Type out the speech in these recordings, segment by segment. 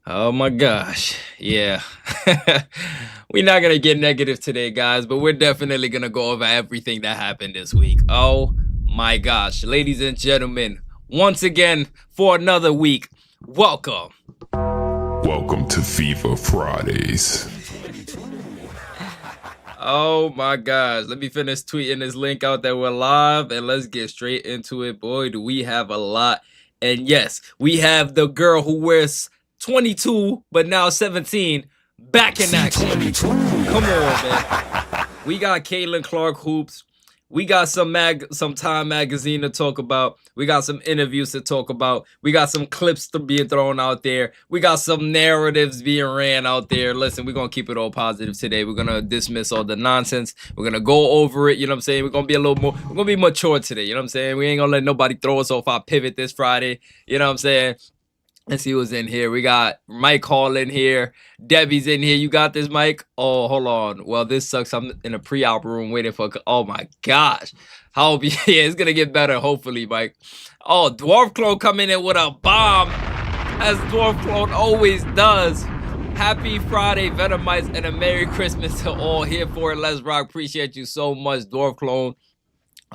Oh my gosh. Yeah. We're not going to get negative today, guys, but we're definitely going to go over everything that happened this week. Oh my gosh. Ladies and gentlemen, once again, for another week, welcome. Welcome to FIFA Fridays. Oh my gosh. Let me finish tweeting this link out that we're live and let's get straight into it. Boy, do we have a lot. And yes, we have the girl who wears 22 but now 17 back in action. Come on, man. We got Caitlin Clark hoops. We got some Time magazine to talk about. We got some interviews to talk about. We got some clips to be thrown out there. We got some narratives being ran out there. Listen, we're gonna keep it all positive today. We're gonna dismiss all the nonsense. We're gonna go over it. You know what I'm saying? We're gonna be a little more. We're gonna be mature today. You know what I'm saying? We ain't gonna let nobody throw us off our pivot this Friday. You know what I'm saying? Let's see who's in here. We got Mike Hall in here. Debbie's in here. You got this, Mike? Oh, hold on. Well, this sucks. I'm in a pre-op room waiting for. Oh my gosh. How? Yeah, it's gonna get better. Hopefully, Mike. Oh, Dwarf Clone coming in with a bomb, as Dwarf Clone always does. Happy Friday, Venomites, and a Merry Christmas to all. Here for it. Let's rock. Appreciate you so much, Dwarf Clone.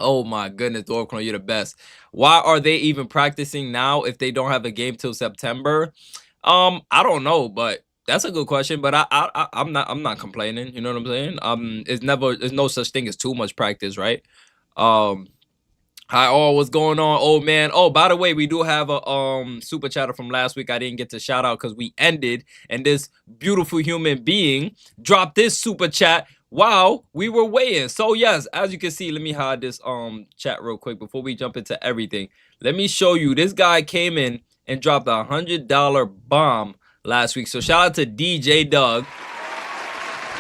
Oh my goodness, Dwarf Clone, you're the best. Why are they even practicing now if they don't have a game till September? I don't know, but that's a good question. But I'm not complaining. You know what I'm saying? There's no such thing as too much practice, right? Um, Hi all, what's going on? Oh man. Oh, by the way, we do have a super chatter from last week. I didn't get to shout out because we ended, and this beautiful human being dropped this super chat. Wow, we were waiting. So yes, as you can see, let me hide this chat real quick before we jump into everything. Let me show you. This guy came in and dropped $100 bomb last week. So shout out to DJ Doug,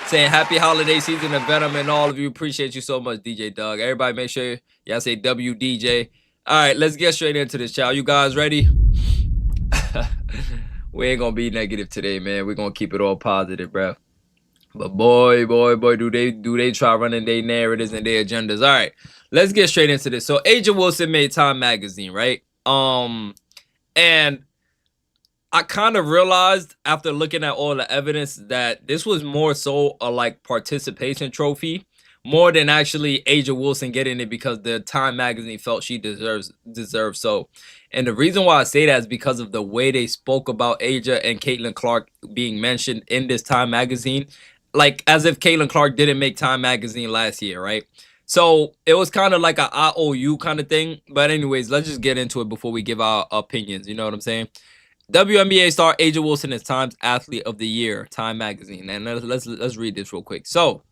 saying happy holiday season to Venom and all of you. Appreciate you so much, DJ Doug. Everybody make sure y'all say WDJ. All right, let's get straight into this, child. You guys ready? We ain't gonna be negative today, man. We're gonna keep it all positive, bro. But boy, do they try running their narratives and their agendas. All right, let's get straight into this. So A'ja Wilson made Time magazine, right? And I kind of realized after looking at all the evidence that this was more so a like participation trophy more than actually A'ja Wilson getting it because the Time magazine felt she deserves so. And the reason why I say that is because of the way they spoke about A'ja and Caitlin Clark being mentioned in this Time magazine, like as if Caitlin Clark didn't make Time magazine last year, right? So it was kind of like a IOU kind of thing. But anyways, let's just get into it before we give our opinions. You know what I'm saying? WNBA star A'ja Wilson is Time's Athlete of the Year, Time magazine. And let's read this real quick. So,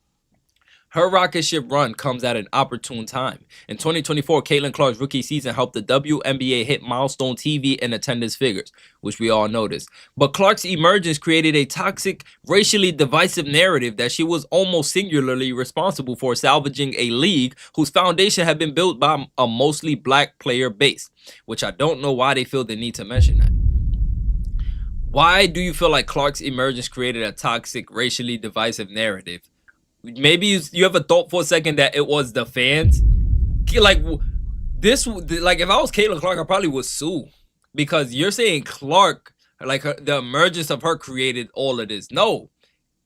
her rocket ship run comes at an opportune time. In 2024, Caitlin Clark's rookie season helped the WNBA hit milestone TV and attendance figures, which we all noticed. But Clark's emergence created a toxic, racially divisive narrative that she was almost singularly responsible for salvaging a league whose foundation had been built by a mostly black player base, which I don't know why they feel the need to mention that. Why do you feel like Clark's emergence created a toxic, racially divisive narrative? Maybe you ever thought for a second that it was the fans? Like this, like if I was Caitlin Clark, I probably would sue because you're saying Clark, like the emergence of her created all of this. No,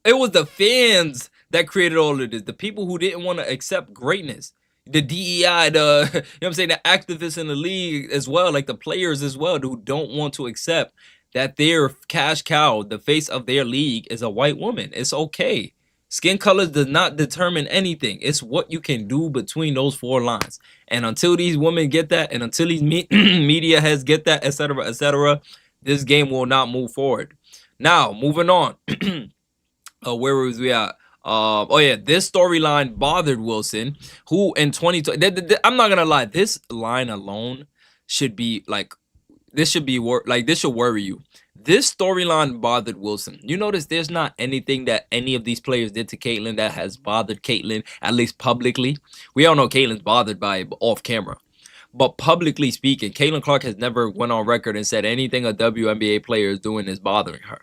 it was the fans that created all of this. The people who didn't want to accept greatness. The DEI, you know what I'm saying, the activists in the league as well, like the players as well, who don't want to accept that their cash cow, the face of their league, is a white woman. It's okay. Skin color does not determine anything. It's what you can do between those four lines. And until these women get that, and until these media heads get that, etc., this game will not move forward. Now, moving on. Where was we at? Oh yeah, this storyline bothered Wilson, who in 2020, I'm not gonna lie, this line alone should be like, this should worry you. This storyline bothered Wilson. You notice there's not anything that any of these players did to Caitlin that has bothered Caitlin, at least publicly. We all know Caitlin's bothered by it off camera. But publicly speaking, Caitlin Clark has never went on record and said anything a WNBA player is doing is bothering her.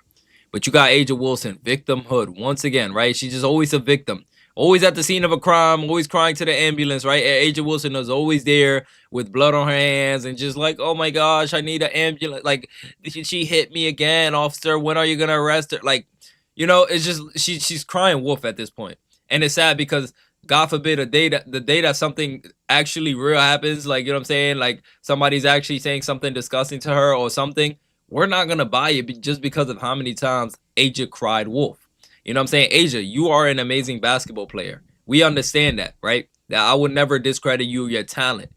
But you got A'ja Wilson, victimhood, once again, right? She's just always a victim. Always at the scene of a crime, always crying to the ambulance, right? Aja Wilson is always there with blood on her hands and just like, oh my gosh, I need an ambulance. Like, she hit me again, officer. When are you gonna arrest her? Like, it's just she's crying wolf at this point. And it's sad because God forbid the day that something actually real happens, like, you know what I'm saying? Like somebody's actually saying something disgusting to her or something, we're not gonna buy it just because of how many times Aja cried wolf. You know what I'm saying? Aja, you are an amazing basketball player. We understand that, right? That I would never discredit you, your talent.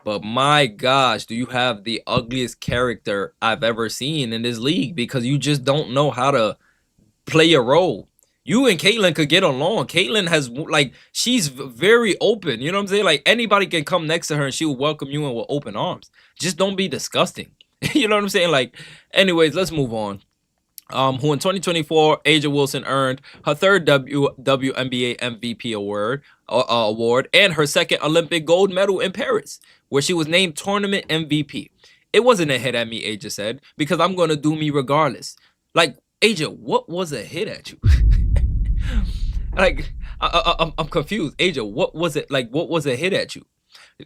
But my gosh, do you have the ugliest character I've ever seen in this league, because you just don't know how to play a role. You and Caitlyn could get along. Caitlyn has, like, she's very open. You know what I'm saying? Like, anybody can come next to her and she will welcome you in with open arms. Just don't be disgusting. You know what I'm saying? Like, anyways, let's move on. Who in 2024, Aja Wilson earned her third WNBA MVP award and her second Olympic gold medal in Paris, where she was named tournament MVP. It wasn't a hit at me, Aja said, because I'm going to do me regardless. Like, Aja, what was a hit at you? Like, I'm confused. Aja, what was it? Like, what was a hit at you?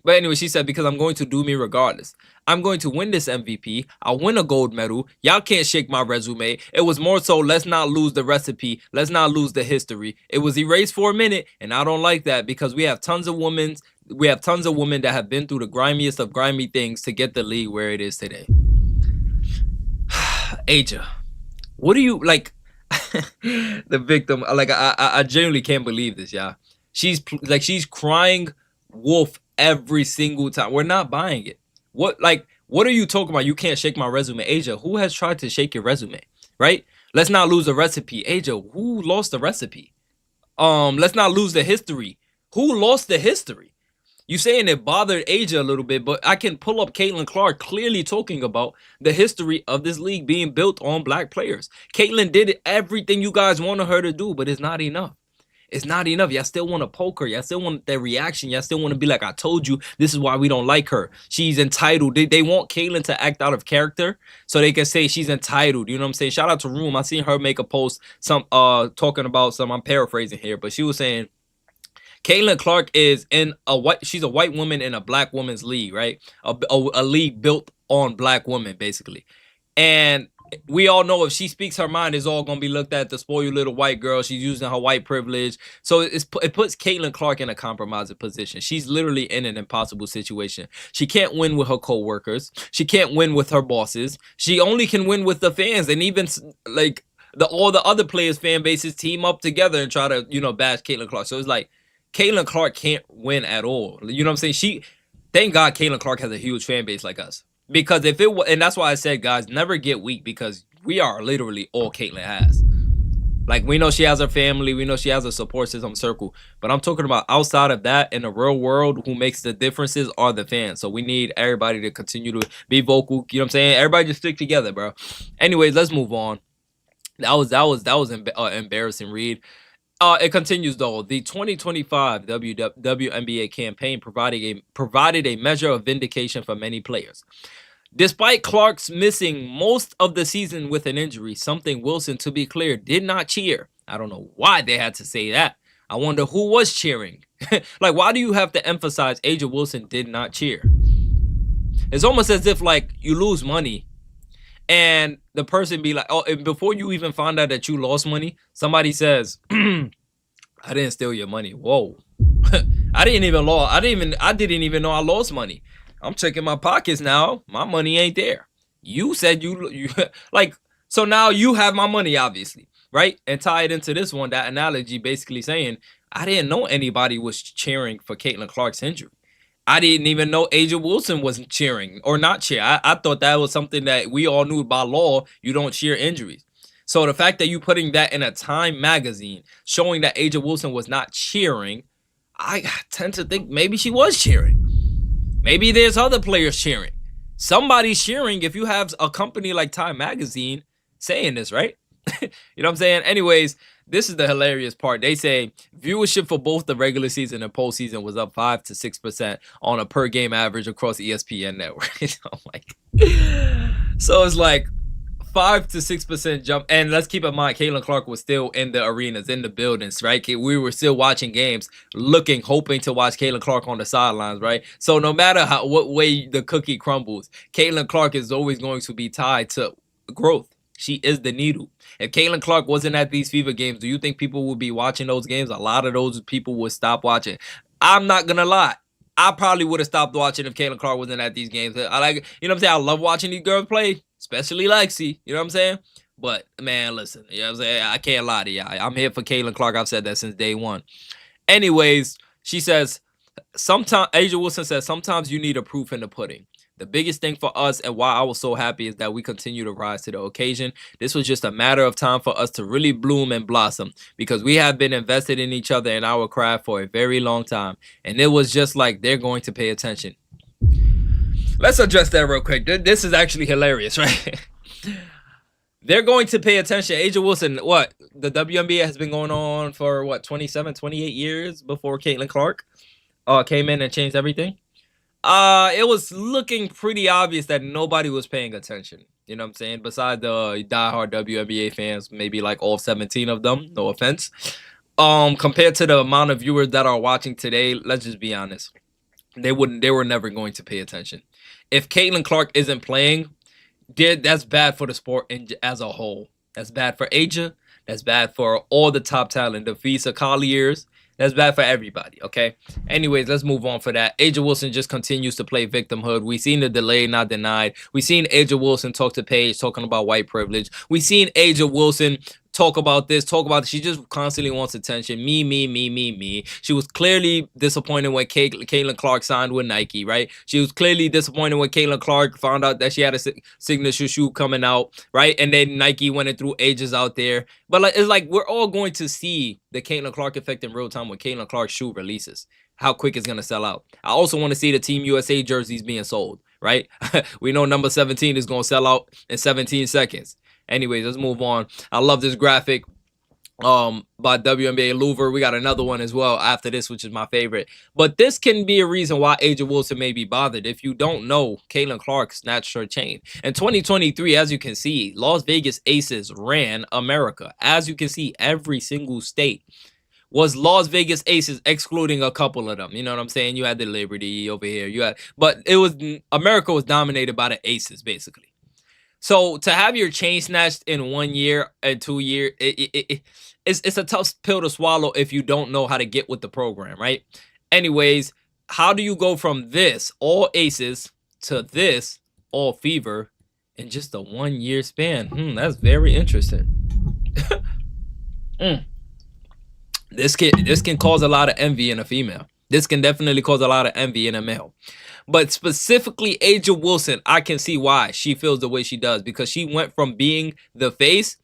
But anyway, she said, because I'm going to do me regardless. I'm going to win this MVP. I'll win a gold medal. Y'all can't shake my resume. It was more so, let's not lose the recipe. Let's not lose the history. It was erased for a minute, and I don't like that, because we have tons of women. We have tons of women that have been through the grimiest of grimy things to get the league where it is today. Aja, what do you like? The victim, like, I genuinely can't believe this, y'all. She's crying wolf every single time. We're not buying it. What are you talking about? You can't shake my resume. Aja, who has tried to shake your resume? Right? Let's not lose the recipe. Aja, who lost the recipe? Let's not lose the history. Who lost the history? You saying it bothered Aja a little bit, but I can pull up Caitlin Clark clearly talking about the history of this league being built on black players. Caitlin did everything you guys wanted her to do, but it's not enough. It's not enough. Y'all still want to poke her. Y'all still want that reaction. Y'all still want to be like, I told you, this is why we don't like her. She's entitled. They want Caitlyn to act out of character so they can say she's entitled. You know what I'm saying? Shout out to Room. I seen her make a post talking about some, I'm paraphrasing here, but she was saying Caitlin Clark is she's a white woman in a black woman's league, right? A league built on black women, basically. And we all know if she speaks her mind, it's all going to be looked at the spoiled little white girl. She's using her white privilege. So it puts Caitlin Clark in a compromising position. She's literally in an impossible situation. She can't win with her co-workers. She can't win with her bosses. She only can win with the fans. And even like all the other players' fan bases team up together and try to, bash Caitlin Clark. So it's like Caitlin Clark can't win at all. You know what I'm saying? Thank God Caitlin Clark has a huge fan base like us. Because if it was, and that's why I said, guys, never get weak, because we are literally all Caitlyn has. Like, we know she has her family, we know she has a support system circle, but I'm talking about outside of that, in the real world, who makes the differences are the fans. So we need everybody to continue to be vocal. You know what I'm saying? Everybody just stick together, bro. Anyways, let's move on. That was an embarrassing read. It continues though. The 2025 WNBA campaign provided a measure of vindication for many players. Despite Clark's missing most of the season with an injury, something Wilson, to be clear, did not cheer. I don't know why they had to say that. I wonder who was cheering. Like, why do you have to emphasize Aja Wilson did not cheer? It's almost as if, like, you lose money and the person be like, oh, and before you even find out that you lost money, somebody says, I didn't steal your money. Whoa. I didn't even know I lost money. I'm checking my pockets now. My money ain't there. You said you like, so now you have my money, obviously, right? And tie it into this one, that analogy basically saying, I didn't know anybody was cheering for Caitlin Clark's injury. I didn't even know Aja Wilson wasn't cheering or not cheer. I thought that was something that we all knew by law. You don't cheer injuries. So the fact that you putting that in a Time magazine showing that Aja Wilson was not cheering, I tend to think maybe she was cheering. Maybe there's other players cheering. Somebody's cheering if you have a company like Time magazine saying this, right? You know what I'm saying? Anyways, this is the hilarious part. They say viewership for both the regular season and postseason was up 5 to 6% on a per game average across ESPN network. Oh my God. So it's like 5 to 6% jump. And let's keep in mind, Caitlin Clark was still in the arenas, in the buildings, right? We were still watching games, hoping to watch Caitlin Clark on the sidelines, right? So no matter what way the cookie crumbles, Caitlin Clark is always going to be tied to growth. She is the needle. If Caitlin Clark wasn't at these FIBA games, do you think people would be watching those games? A lot of those people would stop watching. I'm not gonna lie. I probably would have stopped watching if Caitlin Clark wasn't at these games. I like, you know what I'm saying? I love watching these girls play, especially Lexi. You know what I'm saying? But man, listen, you know what I'm saying? I can't lie to y'all. I'm here for Caitlin Clark. I've said that since day one. Anyways, she says, A'ja Wilson says, sometimes you need a proof in the pudding. The biggest thing for us and why I was so happy is that we continue to rise to the occasion. This was just a matter of time for us to really bloom and blossom because we have been invested in each other and our craft for a very long time. And it was just like they're going to pay attention. Let's address that real quick. This is actually hilarious, right? They're going to pay attention. A'ja Wilson, what? The WNBA has been going on for, what, 27, 28 years before Caitlin Clark came in and changed everything? It was looking pretty obvious that nobody was paying attention. You know what I'm saying? Besides the diehard WNBA fans, maybe like all 17 of them, no offense. Compared to the amount of viewers that are watching today, let's just be honest. They were never going to pay attention. If Caitlin Clark isn't playing, that's bad for the sport as a whole. That's bad for A'ja. That's bad for all the top talent. The Visa Colliers. That's bad for everybody, okay? Anyways, let's move on for that. A'ja Wilson just continues to play victimhood. We seen the delay, not denied. We seen A'ja Wilson talk to Paige, talking about white privilege. We seen A'ja Wilson talk about this, talk about this. She just constantly wants attention. Me. She was clearly disappointed when Caitlin Clark signed with Nike, right? She was clearly disappointed when Caitlin Clark found out that she had a signature shoe coming out, right? And then Nike went and threw A'ja's out there. But it's like we're all going to see the Caitlin Clark effect in real time when Caitlin Clark's shoe releases. How quick it's going to sell out. I also want to see the Team USA jerseys being sold, right? We know number 17 is going to sell out in 17 seconds. Anyways, let's move on. I love this graphic by WNBA Louver. We got another one as well after this, which is my favorite. But this can be a reason why A'ja Wilson may be bothered. If you don't know, Caitlin Clark snatched her chain. In 2023, as you can see, Las Vegas Aces ran America. As you can see, every single state was Las Vegas Aces, excluding a couple of them. You know what I'm saying? You had the Liberty over here. But it was America was dominated by the Aces, basically. So to have your chain snatched in 1 year and 2 years, it's a tough pill to swallow if you don't know how to get with the program, right? Anyways, how do you go from this, all Aces, to this, all Fever, in just a 1 year span? That's very interesting. This can cause a lot of envy in a female. This can definitely cause a lot of envy in a male. But specifically, A'ja Wilson, I can see why she feels the way she does. Because she went from being the face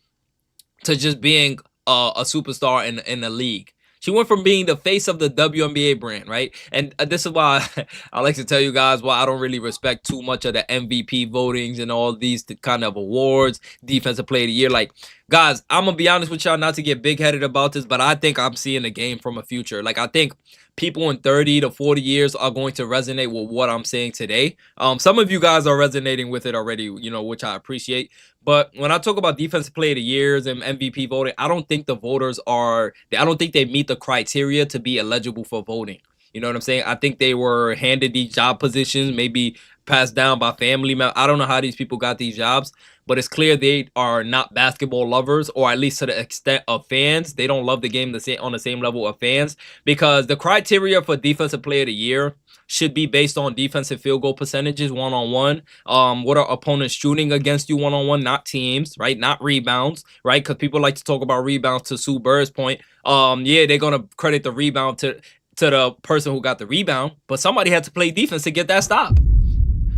to just being a superstar in the league. She went from being the face of the WNBA brand, right? And this is why I like to tell you guys why I don't really respect too much of the MVP votings and all these kind of awards, Defensive Player of the Year. Like, guys, I'm going to be honest with y'all, not to get big-headed about this, but I think I'm seeing the game from a future. Like, I think people in 30 to 40 years are going to resonate with what I'm saying today. Some of you guys are resonating with it already, you know, which I appreciate. But when I talk about Defensive Player of the Years and MVP voting, I don't think the voters I don't think they meet the criteria to be eligible for voting. You know what I'm saying? I think they were handed these job positions, maybe passed down by family members. I don't know how these people got these jobs, but it's clear they are not basketball lovers, or at least to the extent of fans. They don't love the game on the same level of fans, because the criteria for Defensive Player of the Year should be based on defensive field goal percentages one-on-one. What are opponents shooting against you one-on-one, not teams, right? Not rebounds, right? Because people like to talk about rebounds, to Sue Bird's point. Yeah, they're going to credit the rebound to the person who got the rebound, but somebody had to play defense to get that stop.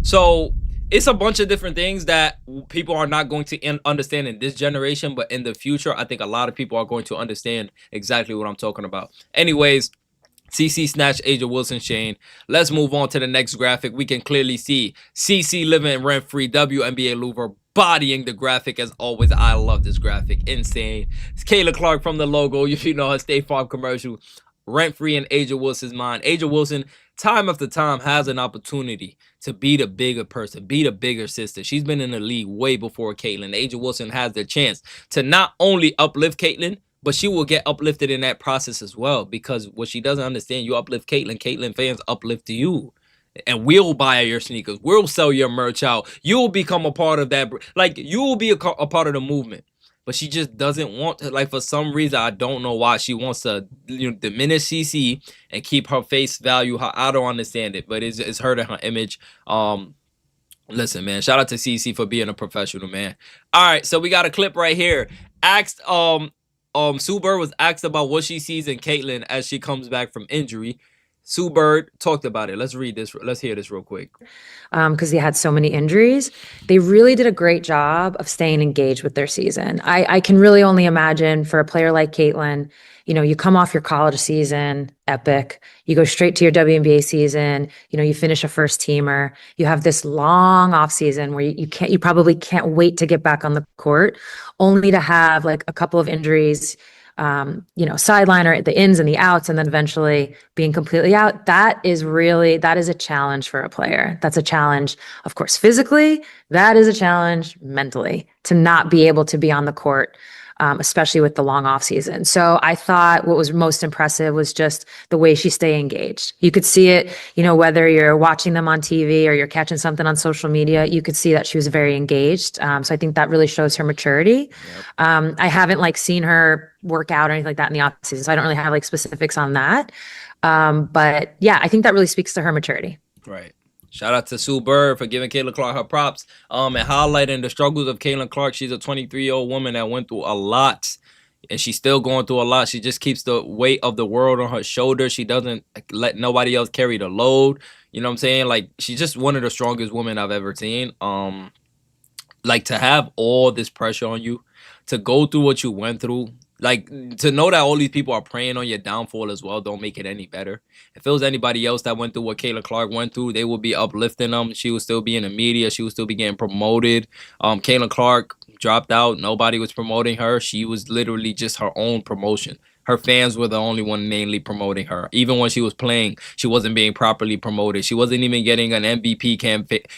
So it's a bunch of different things that people are not going to understand in this generation, but in the future, I think a lot of people are going to understand exactly what I'm talking about. Anyways, CC snatched A'ja Wilson chain. Let's move on to the next graphic. We can clearly see CC living rent-free, WNBA Louver bodying the graphic as always. I love this graphic. Insane. It's Caitlin Clark from the logo. You know her State Farm commercial. Rent-free in A'ja Wilson's mind. A'ja Wilson time after time has an opportunity to be the bigger person, be the bigger sister. She's been in the league way before Caitlyn. A'ja Wilson has the chance to not only uplift Caitlyn, but she will get uplifted in that process as well. Because what she doesn't understand, you uplift Caitlyn, Caitlyn fans uplift you. And we'll buy your sneakers. We'll sell your merch out. You'll become a part of that. Like, you will be a part of the movement. But she just doesn't want to. Like, for some reason, I don't know why she wants to, diminish CC and keep her face value. I don't understand it, but it's hurting her image. Listen, man, shout out to CC for being a professional, man. All right, so we got a clip right here. Sue Bird was asked about what she sees in Caitlyn as she comes back from injury. Sue Bird talked about it. Let's read this. Let's hear this real quick. Because he had so many injuries, they really did a great job of staying engaged with their season. I can really only imagine for a player like Caitlyn, you come off your college season, epic. You go straight to your WNBA season. You finish a first teamer. You have this long off season where you probably can't wait to get back on the court, only to have like a couple of injuries. Sideline the ins and the outs, and then eventually being completely out. That is a challenge for a player. That's a challenge, of course, physically. That is a challenge mentally to not be able to be on the court, especially with the long off season. So I thought what was most impressive was just the way she stayed engaged. You could see it, whether you're watching them on TV or you're catching something on social media, you could see that she was very engaged. So I think that really shows her maturity. Yep. I haven't seen her work out or anything like that in the off season, so I don't really have specifics on that. But yeah, I think that really speaks to her maturity. Right. Shout out to Sue Bird for giving Caitlin Clark her props and highlighting the struggles of Caitlin Clark. She's a 23-year-old woman that went through a lot, and she's still going through a lot. She just keeps the weight of the world on her shoulders. She doesn't let nobody else carry the load. You know what I'm saying? Like, she's just one of the strongest women I've ever seen. To have all this pressure on you, to go through what you went through, to know that all these people are praying on your downfall as well, don't make it any better. If it was anybody else that went through what Caitlin Clark went through, they would be uplifting them. She would still be in the media. She would still be getting promoted. Caitlin Clark dropped out. Nobody was promoting her. She was literally just her own promotion. Her fans were the only one mainly promoting her. Even when she was playing, she wasn't being properly promoted. She wasn't even getting an MVP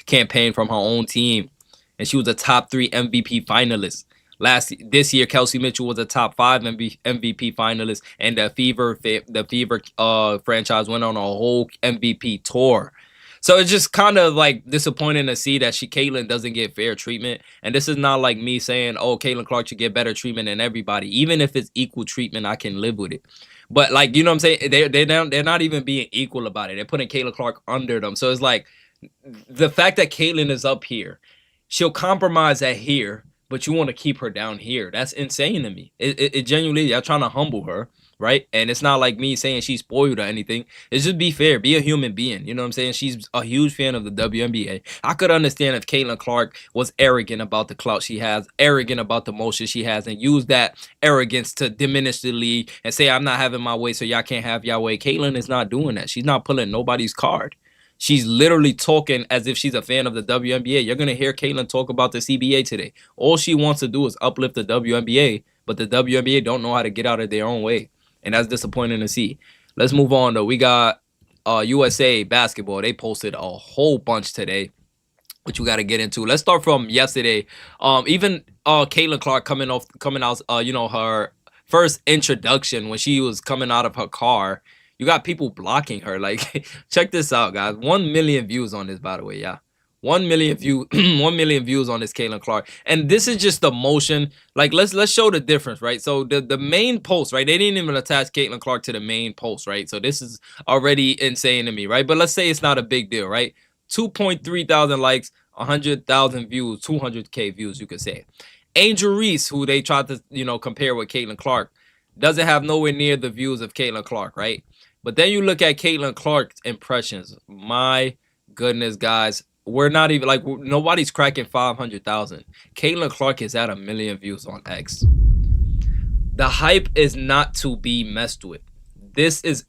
campaign from her own team. And she was a top 3 MVP finalist. This year, Kelsey Mitchell was a top 5 MVP finalist, and the Fever franchise went on a whole MVP tour. So it's just kind of disappointing to see that Caitlyn doesn't get fair treatment. And this is not like me saying, oh, Caitlin Clark should get better treatment than everybody. Even if it's equal treatment, I can live with it. But you know what I'm saying? They're not even being equal about it. They're putting Caitlin Clark under them. So it's the fact that Caitlyn is up here, she'll compromise at here, but you want to keep her down here. That's insane to me. It genuinely, you're trying to humble her, right? And it's not like me saying she's spoiled or anything. It's just be fair. Be a human being. You know what I'm saying? She's a huge fan of the WNBA. I could understand if Caitlin Clark was arrogant about the clout she has, arrogant about the motion she has, and use that arrogance to diminish the league and say, I'm not having my way, so y'all can't have y'all way. Caitlin is not doing that. She's not pulling nobody's card. She's literally talking as if she's a fan of the WNBA. You're going to hear Caitlin talk about the CBA today. All she wants to do is uplift the WNBA, but the WNBA don't know how to get out of their own way. And that's disappointing to see. Let's move on, though. We got USA basketball. They posted a whole bunch today, which we got to get into. Let's start from yesterday. Even Caitlin Clark coming out, her first introduction when she was coming out of her car. You got people blocking her. Check this out, guys. 1 million views on this, by the way, yeah. 1 million views on this Caitlin Clark. And this is just the motion. Let's show the difference, right? So the main post, right? They didn't even attach Caitlin Clark to the main post, right? So this is already insane to me, right? But let's say it's not a big deal, right? 2.3 thousand likes, 100,000 views, 200K views, you could say. Angel Reese, who they tried to, compare with Caitlin Clark, doesn't have nowhere near the views of Caitlin Clark, right? But then you look at Caitlin Clark's impressions. My goodness, guys. We're not even, nobody's cracking 500,000. Caitlin Clark is at 1 million views on X. The hype is not to be messed with. This is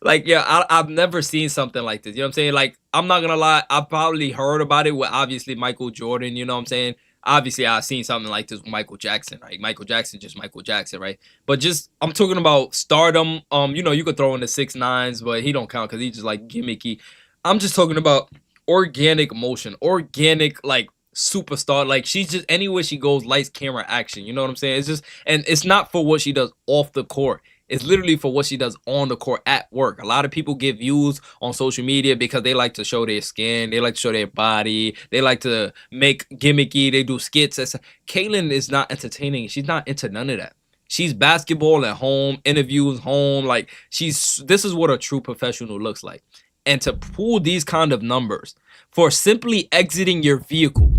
I've never seen something like this. You know what I'm saying? I'm not going to lie. I probably heard about it with, obviously, Michael Jordan. You know what I'm saying? Obviously, I've seen something like this with Michael Jackson, right? Michael Jackson, just Michael Jackson, right? But just I'm talking about stardom. You know, you could throw in the 6ix9ine, but he don't count because he's just like gimmicky. I'm just talking about organic motion, organic like superstar. Like she's just anywhere she goes, lights, camera, action. You know what I'm saying? It's just, and it's not for what she does off the court. It's literally for what she does on the court at work. A lot of people get views on social media because they like to show their skin, they like to show their body, they like to make gimmicky, they do skits. Caitlyn is not entertaining. She's not into none of that. She's basketball at home, interviews home. Like this is what a true professional looks like. And to pull these kind of numbers for simply exiting your vehicle,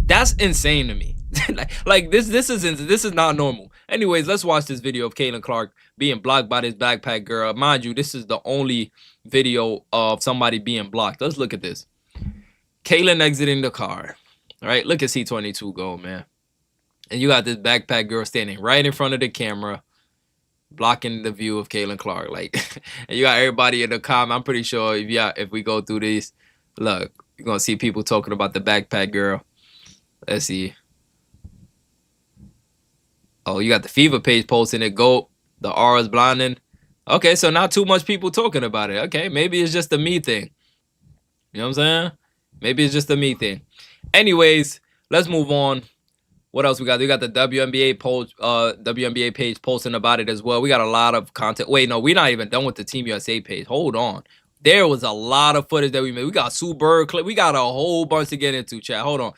that's insane to me. like this is not normal. Anyways, let's watch this video of Caitlin Clark being blocked by this backpack girl. Mind you, this is the only video of somebody being blocked. Let's look at this. Caitlin exiting the car. All right, look at C22 go, man. And you got this backpack girl standing right in front of the camera, blocking the view of Caitlin Clark. Like, and you got everybody in the comment. I'm pretty sure if we go through these, look, you're gonna see people talking about the backpack girl. Let's see. Oh, you got the Fever page posting it. GOAT. The R is blinding. Okay, so not too much people talking about it. Okay, maybe it's just a me thing. You know what I'm saying? Maybe it's just a me thing. Anyways, let's move on. What else we got? We got the WNBA page posting about it as well. We got a lot of content. Wait, no, we're not even done with the Team USA page. Hold on. There was a lot of footage that we made. We got Sue Bird clip. We got a whole bunch to get into, chat. Hold on.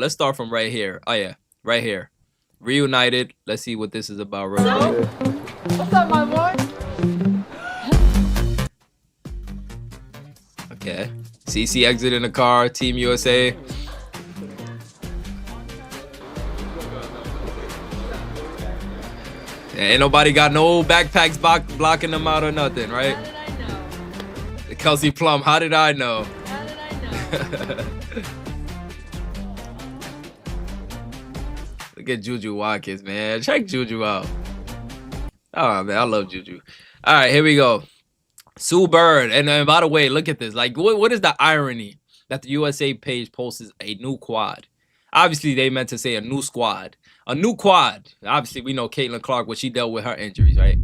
Let's start from right here. Oh, yeah. Right here. Reunited. Let's see what this is about real quick. What's up, my boy? Okay. CC exiting the car. Team USA. Ain't nobody got no backpacks blocking them out or nothing, right? How did I know? Kelsey Plum, how did I know? How did I know? Look at Juju Watkins, man. Check Juju out. Oh, man, I love Juju. All right, here we go. Sue Bird. And by the way, look at this. Like, what is the irony that the USA page posts a new quad? Obviously, they meant to say a new squad. A new quad. Obviously, we know Caitlin Clark, what she dealt with her injuries, right?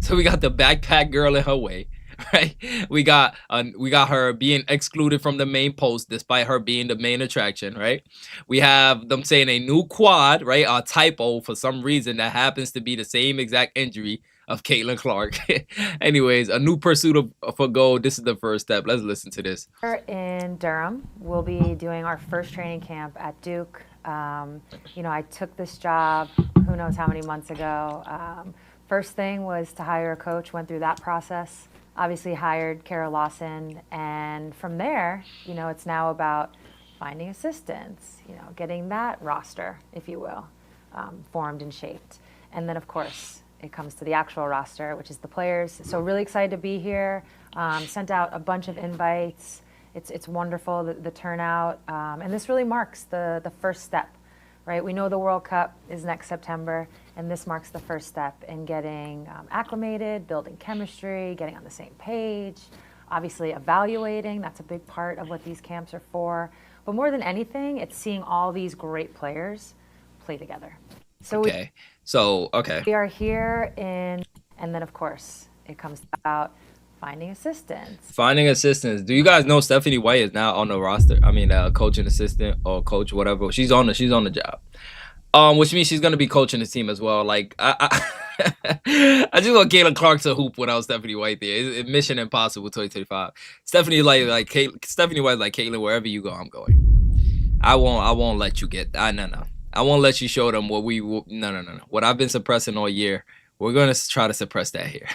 So we got the backpack girl in her way, right? We got her being excluded from the main post despite her being the main attraction, right? We have them saying a new quad, right? A typo for some reason that happens to be the same exact injury of Caitlin Clark. Anyways, a new pursuit for gold. This is the first step. Let's listen to this. In Durham, we'll be doing our first training camp at Duke. You know, I took this job who knows how many months ago. First thing was to hire a coach, went through that process. Obviously hired Kara Lawson, and from there, you know, it's now about finding assistants, you know, getting that roster, if you will, formed and shaped. And then, of course, it comes to the actual roster, which is the players. So really excited to be here. Sent out a bunch of invites. It's wonderful, the turnout. And this really marks the first step, right? We know the World Cup is next September, and this marks the first step in getting acclimated, building chemistry, getting on the same page, obviously evaluating. That's a big part of what these camps are for. But more than anything, it's seeing all these great players play together. So okay. We are here and then of course it comes about finding assistants. Finding assistants. Do you guys know Stephanie White is now on the roster? I mean, coaching assistant or coach, whatever. She's on the job. Which means she's gonna be coaching the team as well. Like I just want Caitlin Clark to hoop without Stephanie White there. It's Mission Impossible 2025. Stephanie Stephanie White like Caitlin, wherever you go, I'm going. I won't let you get no. I won't let you show them what no. What I've been suppressing all year, we're going to try to suppress that here.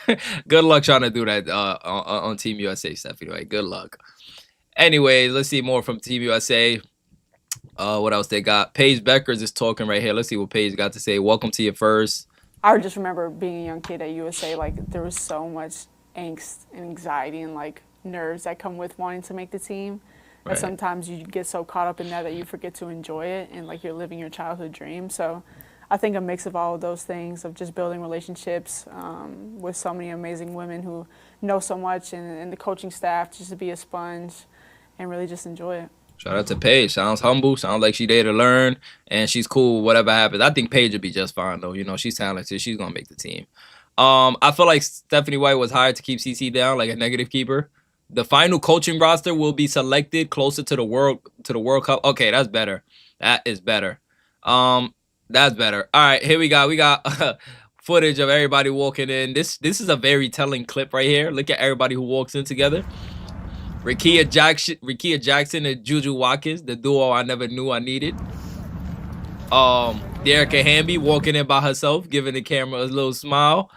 Good luck trying to do that on Team USA stuff anyway. Good luck. Anyways, let's see more from Team USA. What else they got? Paige Beckers is talking right here. Let's see what Paige got to say. Welcome to your first. I just remember being a young kid at USA, like there was so much angst and anxiety and like nerves that come with wanting to make the team. Right. And sometimes you get so caught up in that you forget to enjoy it and like you're living your childhood dream. So I think a mix of all of those things, of just building relationships with so many amazing women who know so much, and the coaching staff, just to be a sponge and really just enjoy it. Shout out to Paige. Sounds humble. Sounds like she there to learn, and she's cool. Whatever happens, I think Paige will be just fine though. You know, she's talented. She's gonna make the team. I feel like Stephanie White was hired to keep CC down, like a negative keeper. The final coaching roster will be selected closer to the World Cup. Okay, that's better. That is better. That's better. All right, here we got footage of everybody walking in. This is a very telling clip right here. Look at everybody who walks in together. Rickea Jackson and Juju Watkins, the duo I never knew I needed. Derrica Hamby walking in by herself, giving the camera a little smile.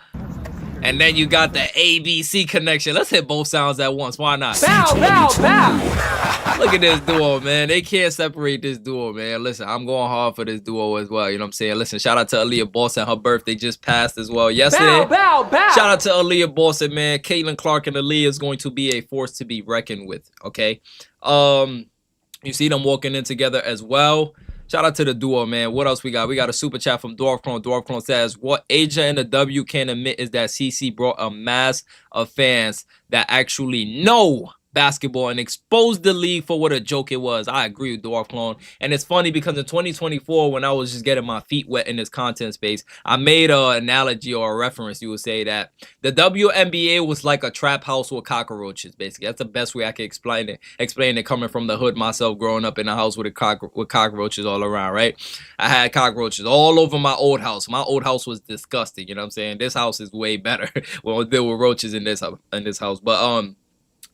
And then you got the ABC connection. Let's hit both sounds at once. Why not? Bow, bow, bow. Look at this duo, man. They can't separate this duo, man. Listen, I'm going hard for this duo as well. You know what I'm saying? Listen, shout out to Aaliyah Boston. Her birthday just passed as well yesterday. Bow, bow, bow. Shout out to Aaliyah Boston, man. Caitlin Clark and Aaliyah is going to be a force to be reckoned with, okay? You see them walking in together as well. Shout out to the duo, man. What else we got? We got a super chat from Dwarf Clone. Dwarf Clone says, what Asia and the W can admit is that CC brought a mass of fans that actually know basketball and exposed the league for what a joke it was. I agree with Dwarf Clone. And it's funny because in 2024, when I was just getting my feet wet in this content space, I made an analogy or a reference. You would say that the WNBA was like a trap house with cockroaches, basically. That's the best way I can explain it coming from the hood myself, growing up in a house with cockroaches all around, right? I had cockroaches all over my old house. My old house was disgusting, you know what I'm saying? This house is way better when there were roaches in this house. But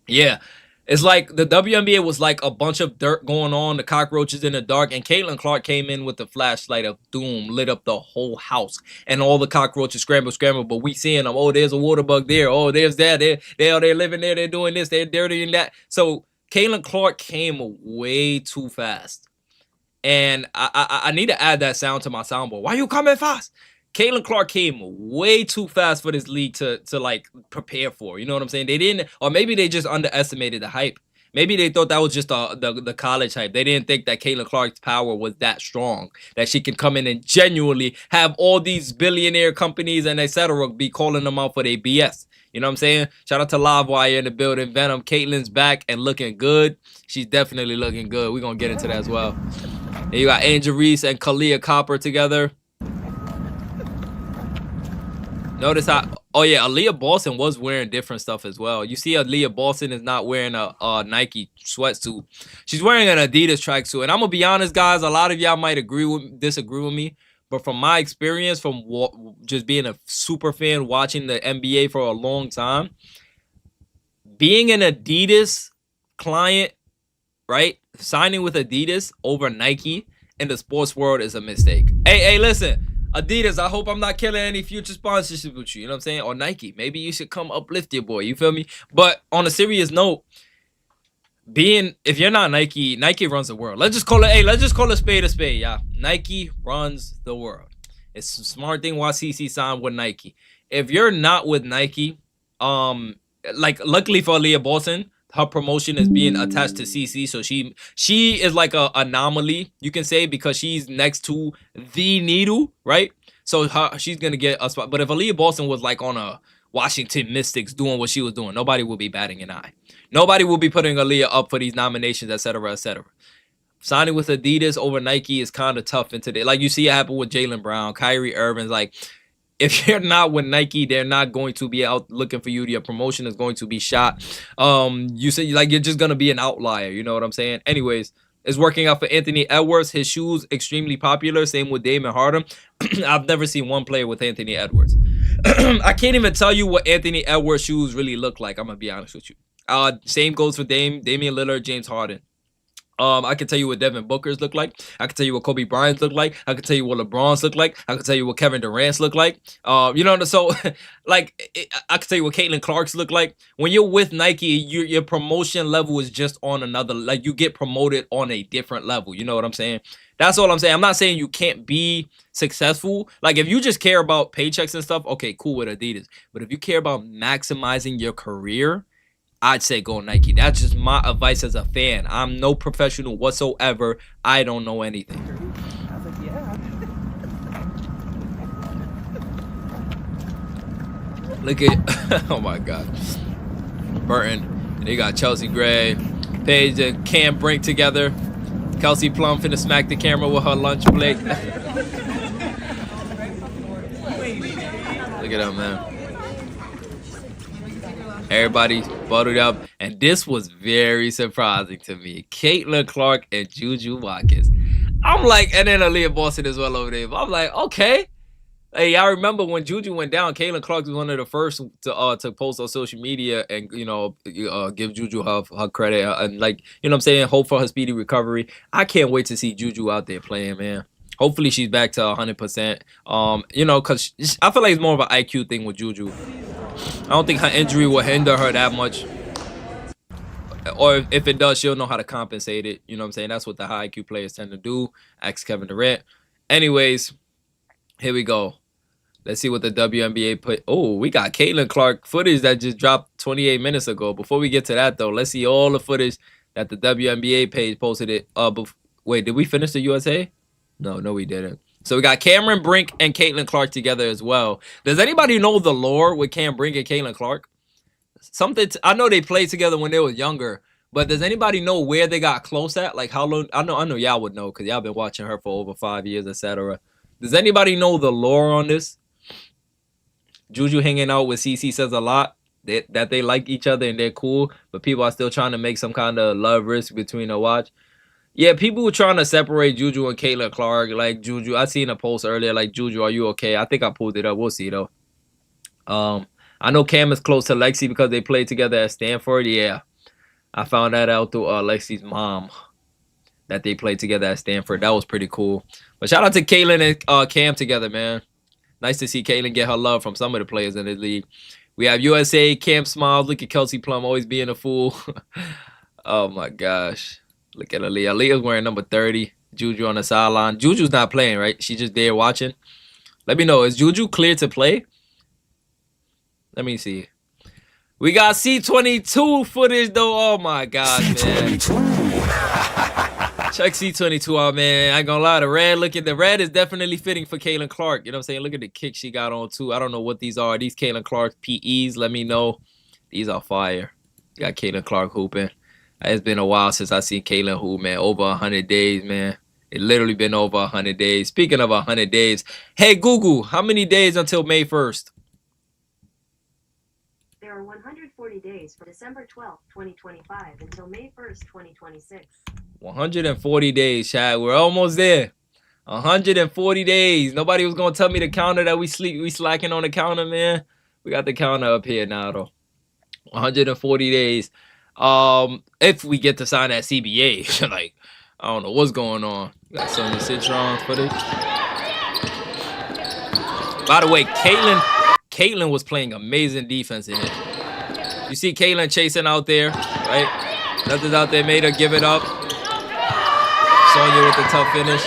yeah, it's like the WNBA was like a bunch of dirt going on, the cockroaches in the dark, and Caitlin Clark came in with the flashlight of doom, lit up the whole house, and all the cockroaches scramble, but we seeing them. Oh, there's a water bug there. Oh, there's that. They're living there. They're doing this. They're doing that. So Caitlin Clark came way too fast, and I need to add that sound to my soundboard. Why you coming fast? Caitlin Clark came way too fast for this league to like prepare for. You know what I'm saying? They didn't, or maybe they just underestimated the hype. Maybe they thought that was just the college hype. They didn't think that Caitlin Clark's power was that strong, that she can come in and genuinely have all these billionaire companies and etc. be calling them out for their BS. You know what I'm saying? Shout out to Livewire in the building. Venom, Caitlin's back and looking good. She's definitely looking good. We're going to get into that as well. And you got Angel Reese and Kalia Copper together. Notice how, oh yeah, Aaliyah Boston was wearing different stuff as well. You see Aaliyah Boston is not wearing a Nike sweatsuit. She's wearing an Adidas tracksuit. And I'm going to be honest, guys, a lot of y'all might disagree with me. But from my experience, from just being a super fan, watching the NBA for a long time, being an Adidas client, right, signing with Adidas over Nike in the sports world is a mistake. Hey, listen. Adidas, I hope I'm not killing any future sponsorship with you. You know what I'm saying? Or Nike. Maybe you should come uplift your boy. You feel me? But on a serious note, if you're not Nike, Nike runs the world. Let's just call it spade a spade, yeah. Nike runs the world. It's a smart thing why CC signed with Nike. If you're not with Nike, like luckily for Aaliyah Boston, her promotion is being attached to CC, so she is like a anomaly, you can say, because she's next to the needle, right? So she's gonna get a spot. But if Aaliyah Boston was like on a Washington Mystics doing what she was doing, nobody will be batting an eye. Nobody will be putting Aaliyah up for these nominations, etc., etc. Signing with Adidas over Nike is kind of tough in today. Like you see it happen with Jaylen Brown, Kyrie Irving's like. If you're not with Nike, they're not going to be out looking for you. Your promotion is going to be shot. You say like you're just gonna be an outlier. You know what I'm saying? Anyways, it's working out for Anthony Edwards. His shoes extremely popular. Same with Damon Harden. I've never seen one player with Anthony Edwards. I can't even tell you what Anthony Edwards shoes really look like. I'm gonna be honest with you. Same goes for Damian Lillard, James Harden. I can tell you what Devin Booker's look like. I can tell you what Kobe Bryant's look like. I can tell you what LeBron's look like. I can tell you what Kevin Durant's look like. You know, so like I can tell you what Caitlin Clark's look like. When you're with Nike, your promotion level is just on another. Like you get promoted on a different level. You know what I'm saying? That's all I'm saying. I'm not saying you can't be successful. Like if you just care about paychecks and stuff, okay, cool with Adidas. But if you care about maximizing your career, I'd say go Nike. That's just my advice as a fan. I'm no professional whatsoever. I don't know anything. I was like, yeah. Look at, oh my God. Burton. And they got Chelsea Gray. Paige and Cam Brink together. Kelsey Plum finna smack the camera with her lunch plate. Look at that, man. Everybody bundled up, and this was very surprising to me. Caitlin Clark and Juju Watkins. I'm like, and then Aaliyah Boston as well over there. But I'm like, okay. Hey, I remember when Juju went down, Caitlin Clark was one of the first to post on social media and, you know, give Juju her credit and, like, you know what I'm saying, hope for her speedy recovery. I can't wait to see Juju out there playing, man. Hopefully she's back to 100%. You know, because I feel like it's more of an IQ thing with Juju. I don't think her injury will hinder her that much. Or if it does, she'll know how to compensate it. You know what I'm saying? That's what the high IQ players tend to do. Ask Kevin Durant. Anyways, here we go. Let's see what the WNBA put. Oh, we got Caitlin Clark footage that just dropped 28 minutes ago. Before we get to that, though, let's see all the footage that the WNBA page posted it. Wait, did we finish the USA? No, we didn't. So we got Cameron Brink and Caitlin Clark together as well. Does anybody know the lore with Cam Brink and Caitlin Clark? I know they played together when they were younger, but does anybody know where they got close at? Like how long? I know y'all would know because y'all been watching her for over 5 years, etc. Does anybody know the lore on this? Juju hanging out with CC says a lot that they like each other and they're cool, but people are still trying to make some kind of love risk between the watch. Yeah, people were trying to separate Juju and Caitlin Clark. Like Juju, I seen a post earlier like, Juju, are you okay? I think I pulled it up. We'll see though. I know Cam is close to Lexi because they played together at Stanford. Yeah, I found that out through Lexi's mom that they played together at Stanford. That was pretty cool. But shout out to Caitlin and Cam together, man. Nice to see Caitlin get her love from some of the players in the league. We have USA, Cam Smiles. Look at Kelsey Plum always being a fool. Oh, my gosh. Look at Aaliyah. Aaliyah's wearing number 30. Juju on the sideline. Juju's not playing, right? She's just there watching. Let me know. Is Juju cleared to play? Let me see. We got C22 footage, though. Oh, my gosh, man. Check C22 out, man. I ain't gonna lie. The red is definitely fitting for Caitlin Clark. You know what I'm saying? Look at the kick she got on, too. I don't know what these are. These Caitlin Clark PEs. Let me know. These are fire. Got Caitlin Clark hooping. It's been a while since I seen Caitlin hoop, man. Over 100 days, man. It literally been over 100 days. Speaking of 100 days, hey, Google, how many days until May 1st? There are 140 days from December 12th, 2025 until May 1st, 2026. 140 days, Chad. We're almost there. 140 days. Nobody was going to tell me the counter that we slacking on the counter, man. We got the counter up here now, though. 140 days. If we get to sign that CBA, like, I don't know what's going on. Got Sonya Citron footage. By the way, Caitlin was playing amazing defense in it. You see Caitlin chasing out there, right? Nothing's out there made her give it up. Sonya with the tough finish.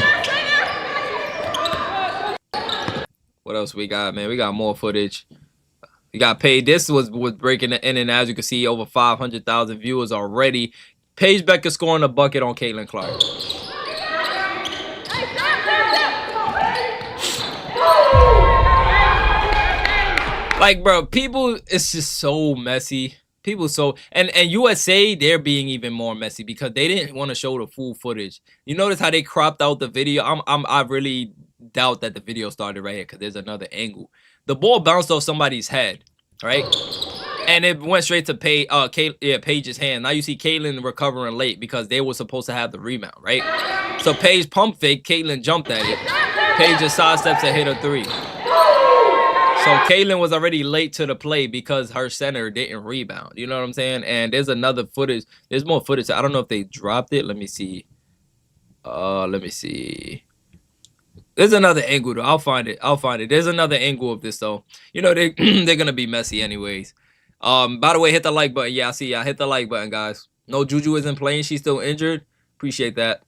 What else we got, man? We got more footage. We got paid. This was breaking the in, and as you can see, over 500,000 viewers already. Paige Becker scoring a bucket on Caitlin Clark. Like, bro, people, it's just so messy. People and USA, they're being even more messy because they didn't want to show the full footage. You notice how they cropped out the video? I really doubt that the video started right here because there's another angle. The ball bounced off somebody's head, right? And it went straight to Paige's hand. Now you see Caitlin recovering late because they were supposed to have the rebound, right? So Paige pump fake, Caitlin jumped at it. Paige just sidesteps and hit a three. So Caitlin was already late to the play because her center didn't rebound. You know what I'm saying? And there's another footage. There's more footage. I don't know if they dropped it. Let me see. There's another angle, though. I'll find it. There's another angle of this, though. You know, they're going to be messy anyways. By the way, hit the like button. Yeah, I see y'all. Hit the like button, guys. No, Juju isn't playing. She's still injured. Appreciate that.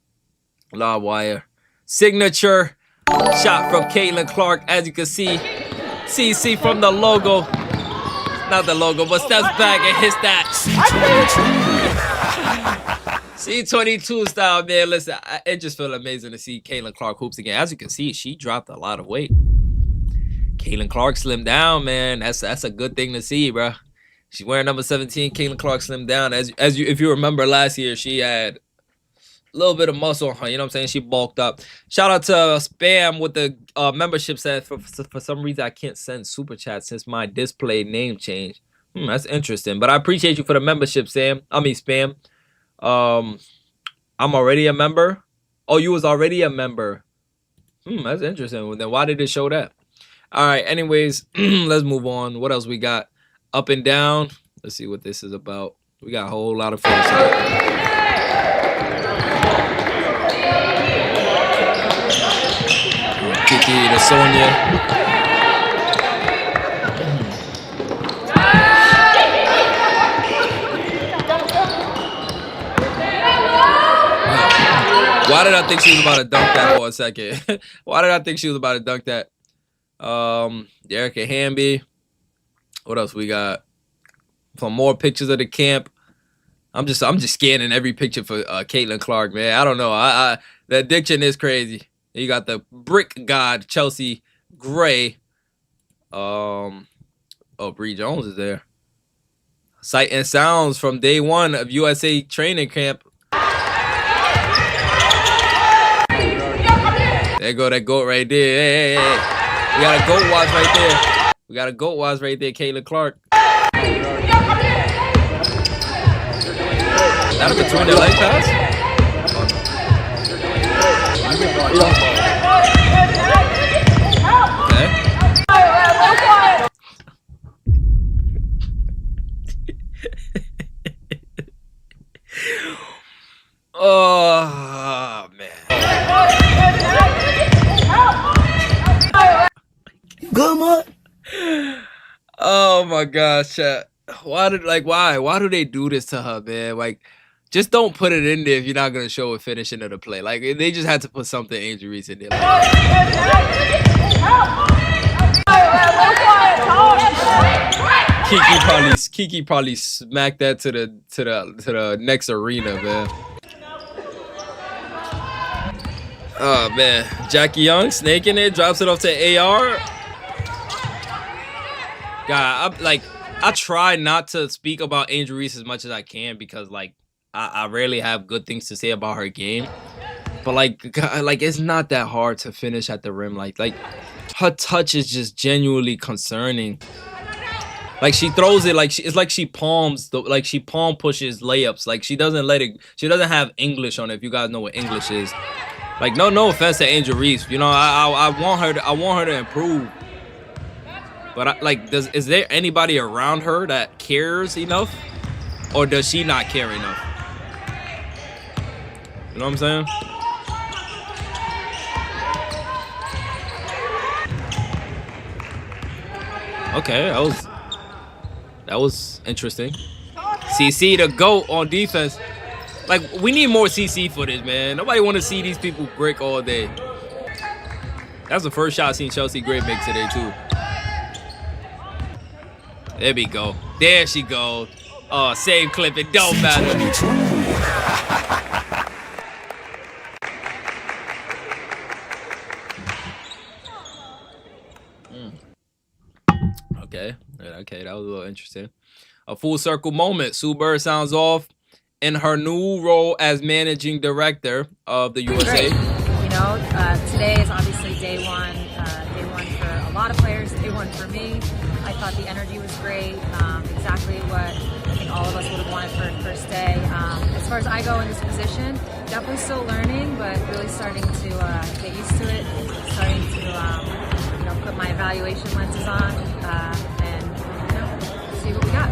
Live wire. Signature shot from Caitlin Clark. As you can see, CC from the logo. Not the logo, but steps back and hits that. C22 style, man. Listen, it just felt amazing to see Caitlin Clark hoops again. As you can see, she dropped a lot of weight. Caitlin Clark slimmed down, man. That's a good thing to see, bro. She's wearing number 17. Caitlin Clark slimmed down. If you remember last year, she had a little bit of muscle on her. You know what I'm saying? She bulked up. Shout out to Spam with the membership set. For some reason, I can't send super chat since my display name changed. That's interesting. But I appreciate you for the membership, Spam. I'm already a member. Oh, you was already a member. That's interesting. Well, then why did it show that? All right. Anyways, let's move on. What else we got? Up and down. Let's see what this is about. We got a whole lot of fun. Kiki to Sonya. Why did I think she was about to dunk that for a second? Why did I think she was about to dunk that? Erica Hamby. What else we got? For more pictures of the camp. I'm just scanning every picture for Caitlin Clark, man. I don't know. The addiction is crazy. You got the brick god Chelsea Gray. Bree Jones is there. Sight and sounds from day one of USA training camp. There go that goat right there. Hey. We got a goat watch right there. Caitlin Clark. That between the leg pass? Oh man. Good morning. Oh my gosh, chat. Why do they do this to her, man? Like, just don't put it in there if you're not gonna show a finishing of the play. Like, they just had to put something Angel Reese in there. Kiki probably smacked that to the next arena, man. Oh man, Jackie Young snaking it, drops it off to AR. God, I try not to speak about Angel Reese as much as I can because like I rarely have good things to say about her game. But like it's not that hard to finish at the rim. Like her touch is just genuinely concerning. Like she throws it it's like she palm pushes layups. Like she doesn't have English on it, if you guys know what English is. Like no offense to Angel Reese. You know, I want her to improve. But is there anybody around her that cares enough? Or does she not care enough? You know what I'm saying? Okay, that was interesting. CC the GOAT on defense. Like, we need more CC footage, man. Nobody want to see these people brick all day. That's the first shot I've seen Chelsea Gray make today, too. There we go. There she goes. Oh, same clip. It don't matter. Okay, that was a little interesting. A full circle moment. Sue Bird sounds off in her new role as managing director of the USA. Great. You know, today is obviously day one for a lot of players, day one for me. I thought the energy was great, exactly what I think all of us would have wanted for a first day. As far as I go in this position, definitely still learning, but really starting to get used to it, starting to put my evaluation lenses on and see what we got.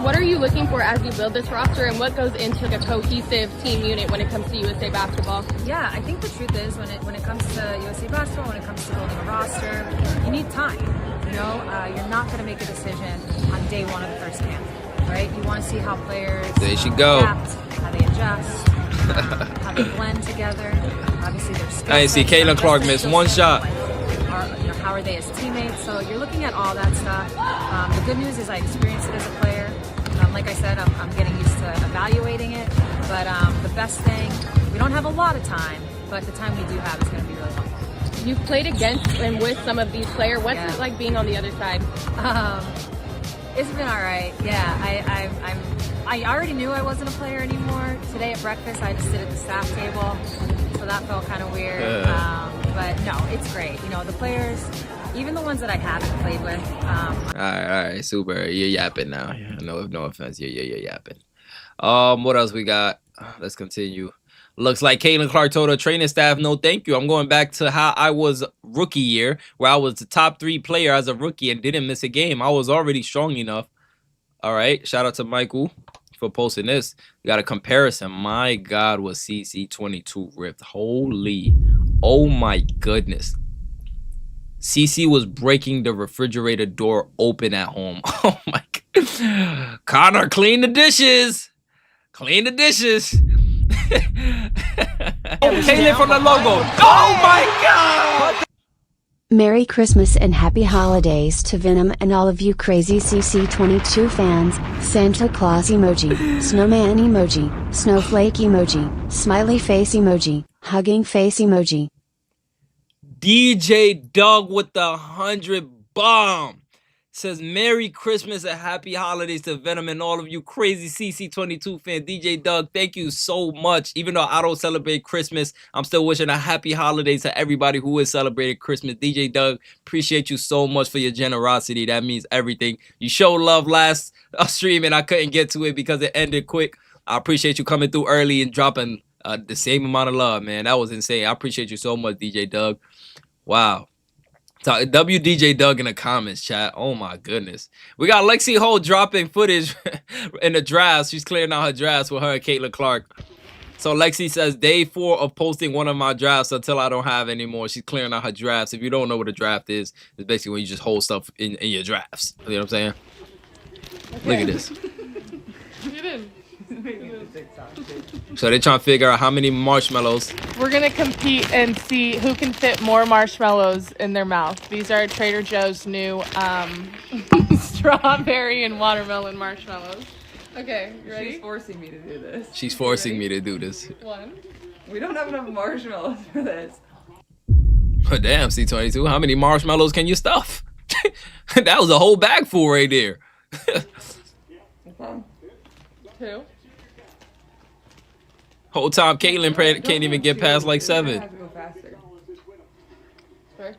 What are you looking for as you build this roster, and what goes into a cohesive team unit when it comes to USA basketball? Yeah, I think the truth is when it comes to USA basketball, when it comes to building a roster, you need time. You know, you're not going to make a decision on day one of the first camp, right? You want to see how players there she go. adapt, how they adjust, how they blend together. Obviously, their skills. I didn't see Caitlin Clark miss one shot. How are they as teammates? So you're looking at all that stuff. The good news is I experienced it as a player. Like I said, I'm getting used to evaluating it. But the best thing, we don't have a lot of time, but the time we do have is going to be really helpful. You've played against and with some of these players. What's it like being on the other side? It's been all right. Yeah, I already knew I wasn't a player anymore. Today at breakfast, I just sit at the staff table, so that felt kind of weird. But no, it's great. You know, the players, even the ones that I haven't played with. All right, super. You're yapping now. No offense. You're yapping. What else we got? Let's continue. Looks like Caitlin Clark told her training staff, no thank you. I'm going back to how I was rookie year, where I was the top 3 player as a rookie and didn't miss a game. I was already strong enough. All right. Shout out to Michael for posting this. We got a comparison. My God, was CC22 ripped. Holy. Oh my goodness. CC was breaking the refrigerator door open at home. Oh my God. Connor, clean the dishes. Clean the dishes. Caitlin from the logo. Oh my God. Merry Christmas and Happy Holidays to Venom and all of you crazy CC22 fans. Santa Claus emoji, snowman emoji, snowflake emoji, smiley face emoji, hugging face emoji. DJ Doug with the 100 bomb. Says Merry Christmas and Happy Holidays to Venom and all of you crazy CC22 fans. DJ Doug, thank you so much. Even though I don't celebrate Christmas, I'm still wishing a happy holidays to everybody who is celebrating Christmas. DJ Doug, appreciate you so much for your generosity. That means everything. You showed love last stream and I couldn't get to it because it ended quick. I appreciate you coming through early and dropping the same amount of love, man. That was insane. I appreciate you so much, DJ Doug. Wow. WDJ Doug in the comments, chat. Oh my goodness. We got Lexi Holt dropping footage in the drafts. She's clearing out her drafts with her and Caitlin Clark. So Lexi says, day 4 of posting one of my drafts until I don't have anymore. She's clearing out her drafts. If you don't know what a draft is, it's basically when you just hold stuff in your drafts. You know what I'm saying? Okay. Look at this. So they're trying to figure out how many marshmallows. We're going to compete and see who can fit more marshmallows in their mouth. These are Trader Joe's new strawberry and watermelon marshmallows. Okay, you ready? She's forcing me to do this. She's forcing me to do this. 1. We don't have enough marshmallows for this. Oh, damn, C22. How many marshmallows can you stuff? That was a whole bag full right there. 2. Whole time Caitlin can't even get past like 7. Have to go faster. 3.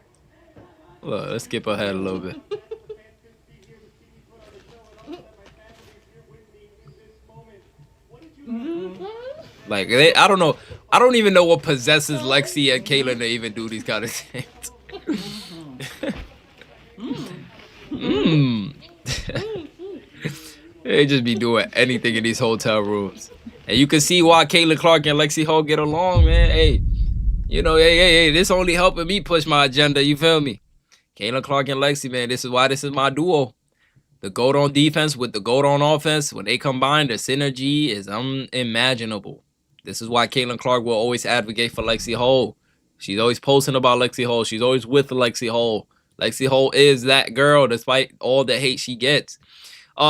Look, let's skip ahead a little bit. Like I don't know. I don't even know what possesses Lexi and Caitlin to even do these kind of things. They just be doing anything in these hotel rooms. And you can see why Caitlin Clark and Lexi Holt get along, man. Hey, you know, hey, this only helping me push my agenda. You feel me? Caitlin Clark and Lexi, man, this is why this is my duo. The GOAT on defense with the GOAT on offense, when they combine, the synergy is unimaginable. This is why Caitlin Clark will always advocate for Lexi Holt. She's always posting about Lexi Holt. She's always with Lexi Holt. Lexi Holt is that girl, despite all the hate she gets.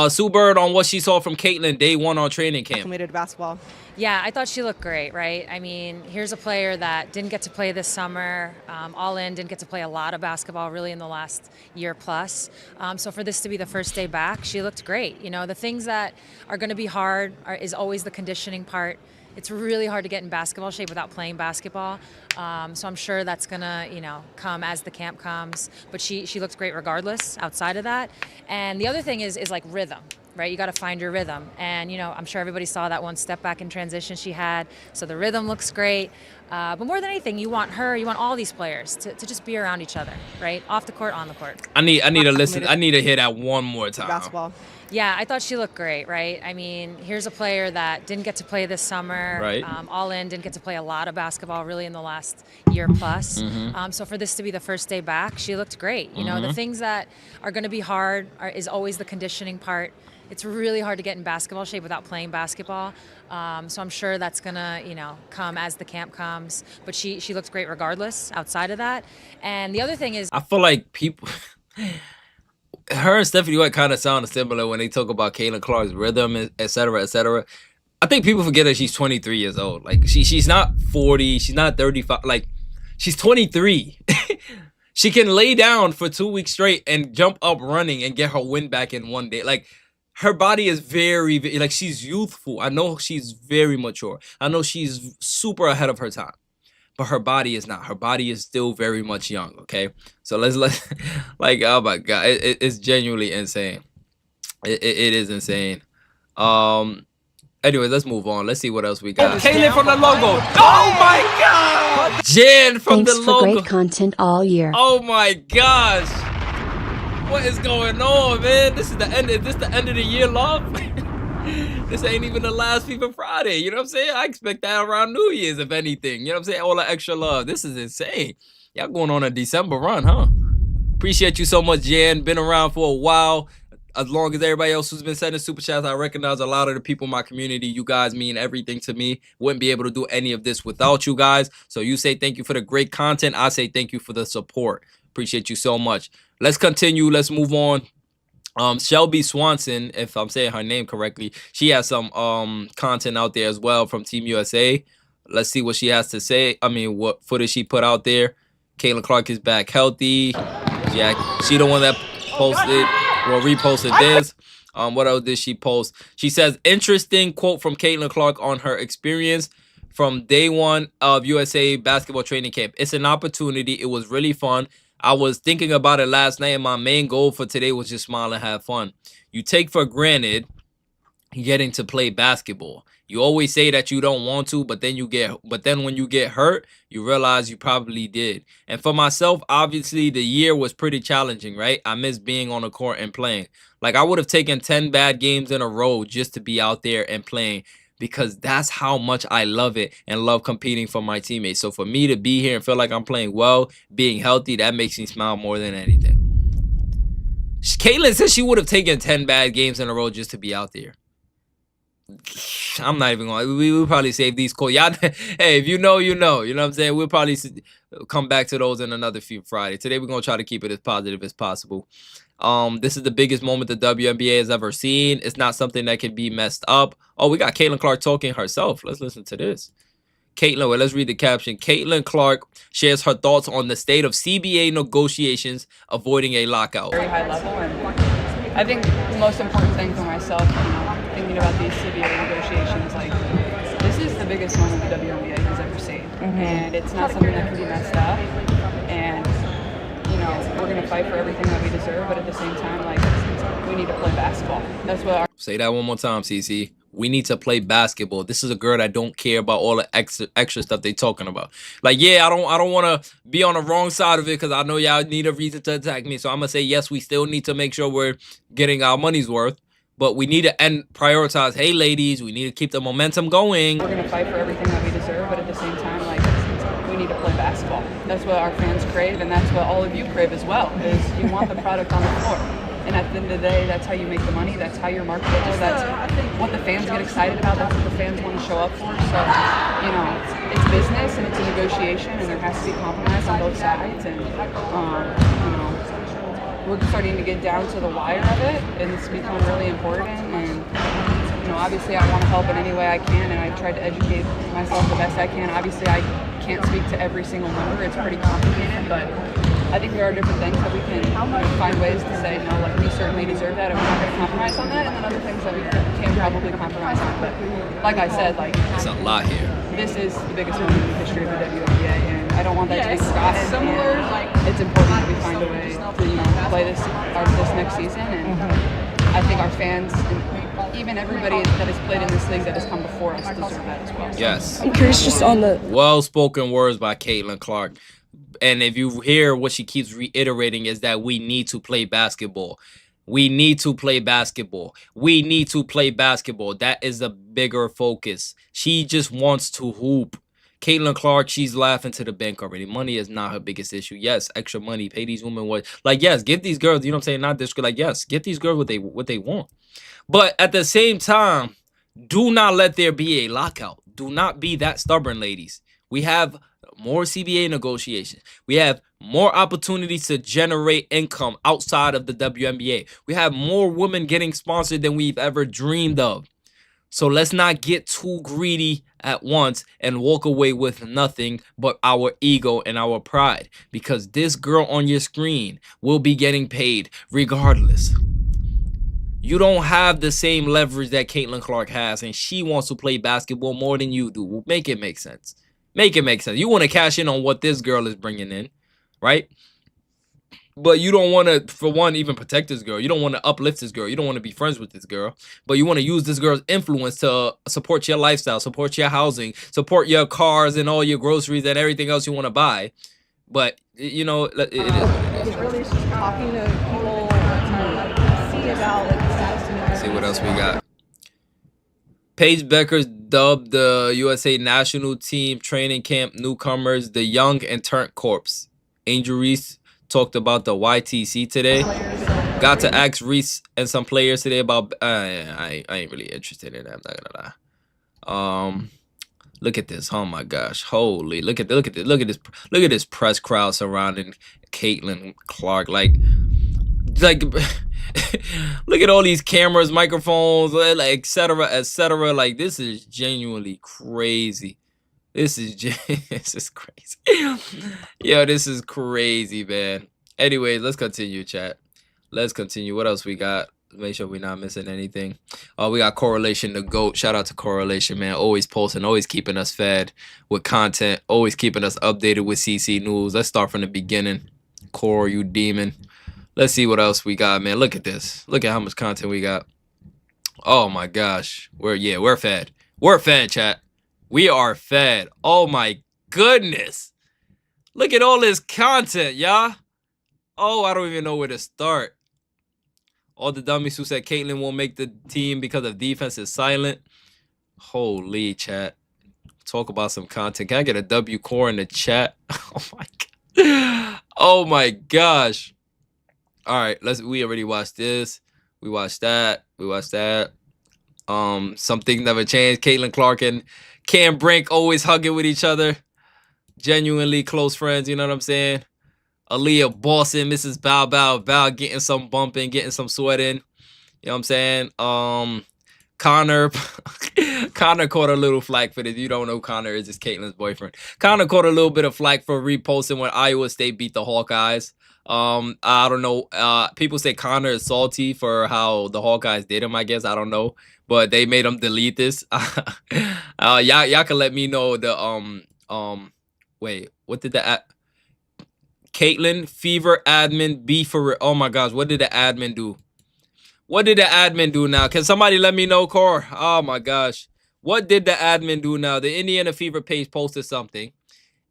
Sue Bird on what she saw from Caitlin day 1 on training camp. Acclimated to basketball. Yeah, I thought she looked great, right? I mean, here's a player that didn't get to play this summer, all in, didn't get to play a lot of basketball really in the last year plus. So for this to be the first day back, she looked great. You know, the things that are going to be hard is always the conditioning part. It's really hard to get in basketball shape without playing basketball. So I'm sure that's gonna, come as the camp comes. But she looks great regardless outside of that. And the other thing is like rhythm, right? You got to find your rhythm. And, I'm sure everybody saw that one step back in transition she had. So the rhythm looks great. But more than anything, you want all these players to just be around each other, right? Off the court, on the court. I need to listen. I need to hear that one more time. Basketball. Yeah, I thought she looked great, right? I mean, here's a player that didn't get to play this summer, right. All in, didn't get to play a lot of basketball really in the last year plus. So for this to be the first day back, she looked great. You know, the things that are going to be hard is always the conditioning part. It's really hard to get in basketball shape without playing basketball. So I'm sure that's going to, come as the camp comes. But she looked great regardless outside of that. And the other thing is, I feel like people... Her and Stephanie White kind of sound similar when they talk about Caitlin Clark's rhythm, et cetera, et cetera. I think people forget that she's 23 years old. Like, she's not 40. She's not 35. Like, she's 23. She can lay down for 2 weeks straight and jump up running and get her win back in one day. Like, her body is very, like, she's youthful. I know she's very mature. I know she's super ahead of her time. But her body is not. Her body is still very much young, okay? So let's like, oh my God. It's genuinely insane. It is insane. Anyways, let's move on. Let's see what else we got. Kaylin from the logo. Oh my God! Jen from Thanks the for logo. great content all year. Oh my gosh. What is going on, man? This is the end. Is this the end of the year, love? This ain't even the last FIFA Friday. You know what I'm saying? I expect that around New Year's, if anything. You know what I'm saying? All the extra love. This is insane. Y'all going on a December run, huh? Appreciate you so much, Jen. Been around for a while. As long as everybody else who's been sending super chats, I recognize a lot of the people in my community. You guys mean everything to me. Wouldn't be able to do any of this without you guys. So you say thank you for the great content. I say thank you for the support. Appreciate you so much. Let's continue. Let's move on. Shelby Swanson, if I'm saying her name correctly, she has some content out there as well from Team USA. Let's see what she has to say. I mean, what footage she put out there. Caitlin Clark is back healthy. Yeah, she the one that posted. Well, reposted this. What else did she post? She says, interesting quote from Caitlin Clark on her experience from day one of USA basketball training camp. It's an opportunity. It was really fun. I was thinking about it last night, and my main goal for today was just smile and have fun. You take for granted getting to play basketball. You always say that you don't want to, but then when you get hurt, you realize you probably did. And for myself, obviously the year was pretty challenging, right? I miss being on the court and playing. Like, I would have taken 10 bad games in a row just to be out there and playing, because that's how much I love it and love competing for my teammates. So for me to be here and feel like I'm playing well, being healthy, that makes me smile more than anything. Caitlin said she would have taken 10 bad games in a row just to be out there. I'm not even going. We will probably save these calls. Y'all, hey, if you know, you know. You know what I'm saying? We'll probably come back to those in another few Friday. Today, we're going to try to keep it as positive as possible. This is the biggest moment the WNBA has ever seen. It's not something that can be messed up. Oh, we got Caitlin Clark talking herself. Let's listen to this. Caitlin, well, let's read the caption. Caitlin Clark shares her thoughts on the state of CBA negotiations, avoiding a lockout. Very high level, and I think the most important thing for myself, thinking about these CBA negotiations, like, this is the biggest moment the WNBA has ever seen, and it's not something that can be messed up. And we're gonna fight for everything that we deserve, but at the same time, like, we need to play basketball. That's what. Say that one more time, CC. We need to play basketball. This is a girl that don't care about all the extra stuff they talking about. Like, yeah, I don't want to be on the wrong side of it, because I know y'all need a reason to attack me. So I'm gonna say yes. We still need to make sure we're getting our money's worth, but we need to prioritize. Hey, ladies, we need to keep the momentum going. We're gonna fight for everything that we deserve, but at the same time, like, we need to play basketball. That's what our fans crave, and that's what all of you crave as well. Is you want the product on the floor. And at the end of the day, that's how you make the money. That's how you're marketable. That's what the fans get excited about. That's what the fans want to show up for. So, it's business and it's a negotiation, and there has to be compromise on both sides. And, we're starting to get down to the wire of it, and it's become really important. And, obviously I want to help in any way I can, and I tried to educate myself the best I can. Obviously, I can't speak to every single number. It's pretty complicated, but I think there are different things that we can find ways to say, no, like, we certainly deserve that, and we're not going to compromise on that, and then other things that we can probably compromise on. But like I said, like, it's a lot here. This is the biggest moment in the history of the WNBA, and I don't want that to be forgotten. It's important that we find a way to play this next season, and I think our fans and even everybody that has played in this league that has come before us deserve that as well. Yes. I'm curious just on the well-spoken words by Caitlin Clark. And if you hear what she keeps reiterating, is that we need to play basketball. We need to play basketball. We need to play basketball. That is a bigger focus. She just wants to hoop. Caitlin Clark, she's laughing to the bank already. Money is not her biggest issue. Yes, extra money. Pay these women what. Like, yes, give these girls, you know what I'm saying? Not this girl. Like, yes, get these girls what they want. But at the same time, do not let there be a lockout. Do not be that stubborn, ladies. We have more CBA negotiations. We have more opportunities to generate income outside of the WNBA. We have more women getting sponsored than we've ever dreamed of. So let's not get too greedy at once and walk away with nothing but our ego and our pride, because this girl on your screen will be getting paid regardless. You don't have the same leverage that Caitlin Clark has, and she wants to play basketball more than you do. Make it make sense. Make it make sense. You want to cash in on what this girl is bringing in, right? But you don't want to, for one, even protect this girl. You don't want to uplift this girl. You don't want to be friends with this girl. But you want to use this girl's influence to support your lifestyle, support your housing, support your cars and all your groceries and everything else you want to buy. But, you know, it is what it is. Really, it's just talking to people to see about like the status. Let's see what else we got. Paige Beckers dubbed the USA national team training camp newcomers the Young and Turnt Corps. Angel Reese talked about the YTC today. Got to ask Reese and some players today about. I ain't really interested in that. I'm not gonna lie. Look at this. Oh my gosh. Holy. Look at this press crowd surrounding Caitlin Clark. Like look at all these cameras, microphones, like etc. Like, this is genuinely crazy. This is crazy. Yo, this is crazy, man. Anyways, let's continue, chat. Let's continue. What else we got? Make sure we're not missing anything. We got Correlation the GOAT. Shout out to Correlation, man. Always posting, always keeping us fed with content, always keeping us updated with CC news. Let's start from the beginning. Cor, you demon. Let's see what else we got, man. Look at this. Look at how much content we got. Oh my gosh. We're fed. We're fed, chat. We are fed. Oh my goodness. Look at all this content, y'all. Oh, I don't even know where to start. All the dummies who said Caitlin won't make the team because of defense is silent. Holy, chat. Talk about some content. Can I get a W core in the chat? Oh my god. Oh my gosh. All right, we already watched this. We watched that. We watched that. Something never changed. Caitlin Clark and Cam Brink always hugging with each other. Genuinely close friends, you know what I'm saying? Aaliyah bossing Mrs. Bow Bow getting some bumping, getting some sweating. You know what I'm saying? Connor caught a little flack for this. You don't know who Connor is. It's Caitlin's boyfriend. Connor caught a little bit of flack for reposting when Iowa State beat the Hawkeyes. I don't know. People say Connor is salty for how the Hawkeyes did him, I guess. I don't know. But they made him delete this. Y'all can let me know the wait, what did the Caitlin Fever admin be for? Oh my gosh, what did the admin do? What did the admin do now? Can somebody let me know, Cor? Oh my gosh. What did the admin do now? The Indiana Fever page posted something,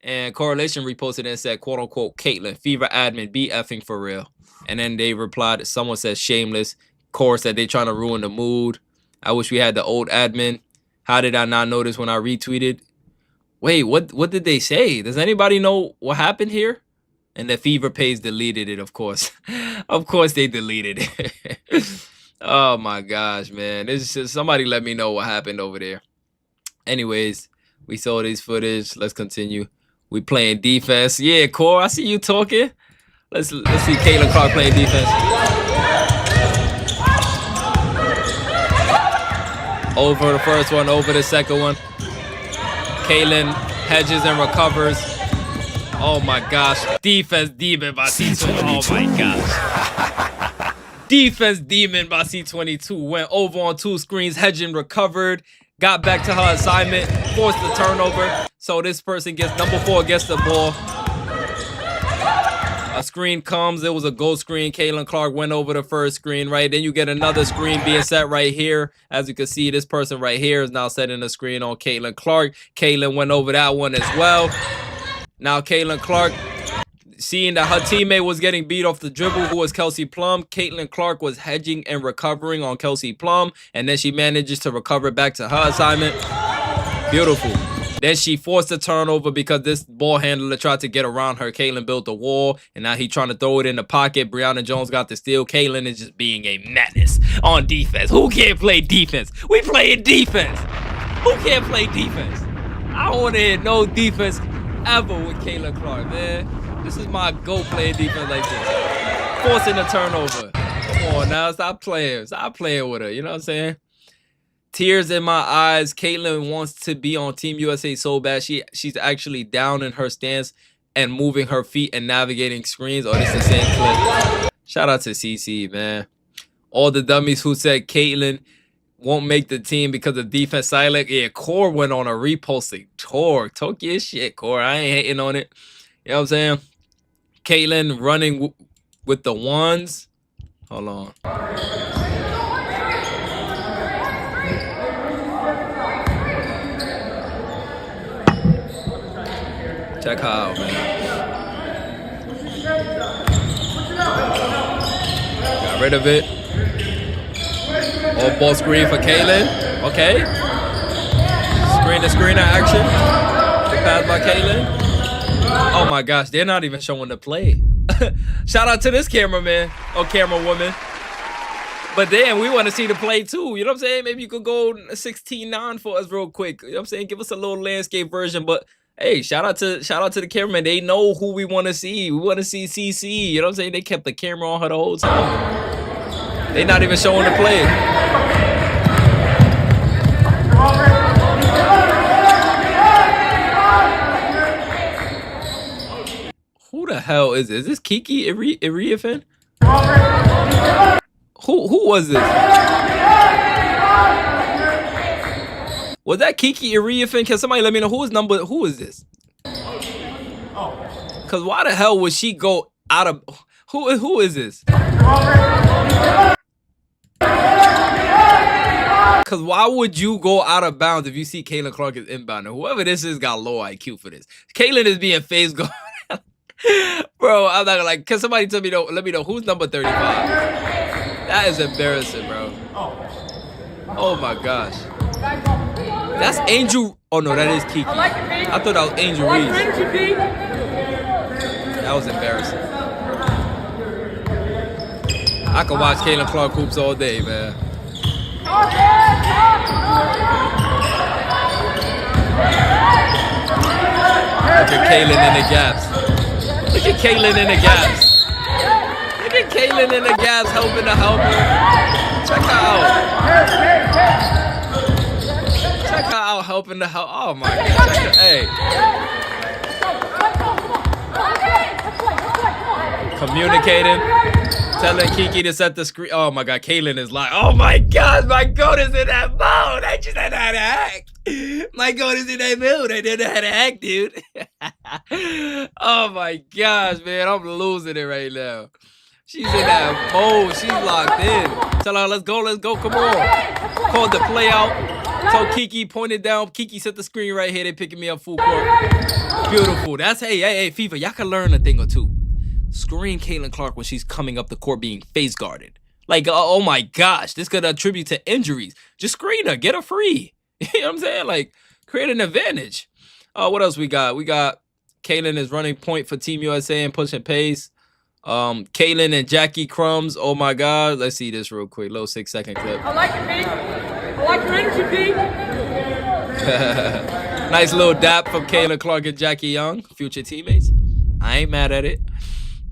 and Correlation reposted it and said, quote unquote, Caitlin Fever admin, be effing for real. And then they replied, someone said shameless. Cor said they trying to ruin the mood. I wish we had the old admin. How did I not notice when I retweeted? Wait, what did they say? Does anybody know what happened here? And the Fever page deleted it, of course. Of course they deleted it. Oh my gosh, man. It's just, somebody let me know what happened over there. Anyways, we saw this footage. Let's continue. We playing defense. Yeah, Cor, I see you talking. Let's see Caitlin Clark playing defense. Over the first one, over the second one. Caitlin hedges and recovers. Oh my gosh. Defense demon by C22. Oh my gosh. Defense demon by C22. Went over on 2 screens, hedging, recovered. Got back to her assignment. Forced the turnover. So this person gets, number 4 gets the ball. A screen comes. It was a goal screen. Caitlin Clark went over the first screen, right? Then you get another screen being set right here. As you can see, this person right here is now setting a screen on Caitlin Clark. Caitlin went over that one as well. Now Caitlin Clark, seeing that her teammate was getting beat off the dribble, who was Kelsey Plum, Caitlin Clark was hedging and recovering on Kelsey Plum. And then she manages to recover back to her assignment. Beautiful. Then she forced a turnover because this ball handler tried to get around her. Caitlin built a wall, and now he's trying to throw it in the pocket. Brianna Jones got the steal. Caitlin is just being a menace on defense. Who can't play defense? We play defense. Who can't play defense? I don't want to hear no defense ever with Caitlin Clark, man. This is my go playing defense like this. Forcing a turnover. Come on now, stop playing. Stop playing with her. You know what I'm saying? tears in my eyes. Caitlyn wants to be on Team USA so bad. She's actually down in her stance and moving her feet and navigating screens. Oh, this is the same clip. Shout out to CC, man. All the dummies who said Caitlyn won't make the team because of defense silent. Yeah, Core went on a reposting tour. Talk your shit, Core. I ain't hating on it. You know what I'm saying? Caitlyn running with the ones. Hold on. Check her out, man. Got rid of it. All ball screen for Caitlyn. Okay. Screen to screener action. Good pass by Caitlyn. Oh my gosh, they're not even showing the play. Shout out to this cameraman or camera woman. But then we want to see the play too. You know what I'm saying? Maybe you could go 16-9 for us real quick. You know what I'm saying? Give us a little landscape version. But hey, shout out to the cameraman. They know who we want to see. We want to see CC. You know what I'm saying? They kept the camera on her the whole time. They not even showing the play. Who the hell is this? Is this Kiki Iriafen? Who was this? Was that Kiki Iriafen? Can somebody let me know who is this? Cause why the hell would she go out of who is this? Cause why would you go out of bounds if you see Caitlin Clark is inbound? Whoever this is got low IQ for this. Caitlin is being phase guard. Bro, I'm not gonna can somebody let me know who's number 35? That is embarrassing, bro. Oh my gosh. That's Angel. Oh no, that is Kiki. I thought that was Angel Reese. That was embarrassing. I could watch Caitlin Clark hoops all day, man. Look at Caitlin in the gaps. Look at Caitlin in the gaps. Look at Caitlin in the gaps helping the helper. Check her out. Check her out helping the help. Oh my god. Hey. Communicating. Telling Kiki to set the screen. Oh my god, Caitlin is like, oh my god, my goat is in that mode. I just had how to act. My goat is in that mood. I didn't know how to act, dude. Oh my gosh, man. I'm losing it right now. She's in that mode. She's locked in. Tell her, let's go, come on. Called the play out. Told Kiki, pointed down. Kiki set the screen right here. They picking me up full court. Beautiful. That's, hey, FIFA, y'all can learn a thing or two. Screen Caitlin Clark when she's coming up the court being face guarded. Like, oh my gosh, this could attribute to injuries. Just screen her, get her free. You know what I'm saying? Like, create an advantage. What else we got? We got Caitlin is running point for Team USA and pushing pace. Caitlin and Jackie Crumbs. Oh my God. Let's see this real quick. Little 6-second clip. I like it, Pete. I like your energy, Pete. Nice little dap from Caitlin Clark and Jackie Young, future teammates. I ain't mad at it.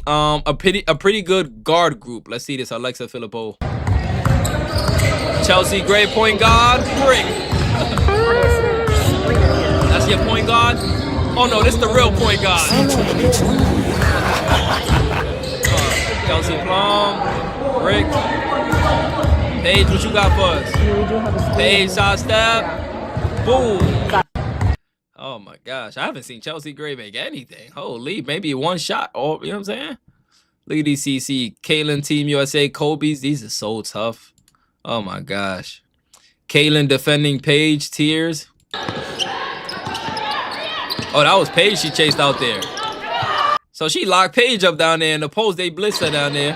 A pretty good guard group. Let's see this. Alexa Filippo. Chelsea Gray, point guard. Brick. That's your point guard? Oh no, this is the real point guard. Chelsea Plum. Brick. Paige, what you got for us? Paige, shot step. Boom. Oh my gosh, I haven't seen Chelsea Gray make anything. Holy, maybe one shot. Oh, you know what I'm saying? Look at these CC. Caitlin, Team USA, Kobe's. These are so tough. Oh my gosh. Caitlin defending Paige, tears. Oh, that was Paige she chased out there. So she locked Paige up down there in the post. They blitzed her down there.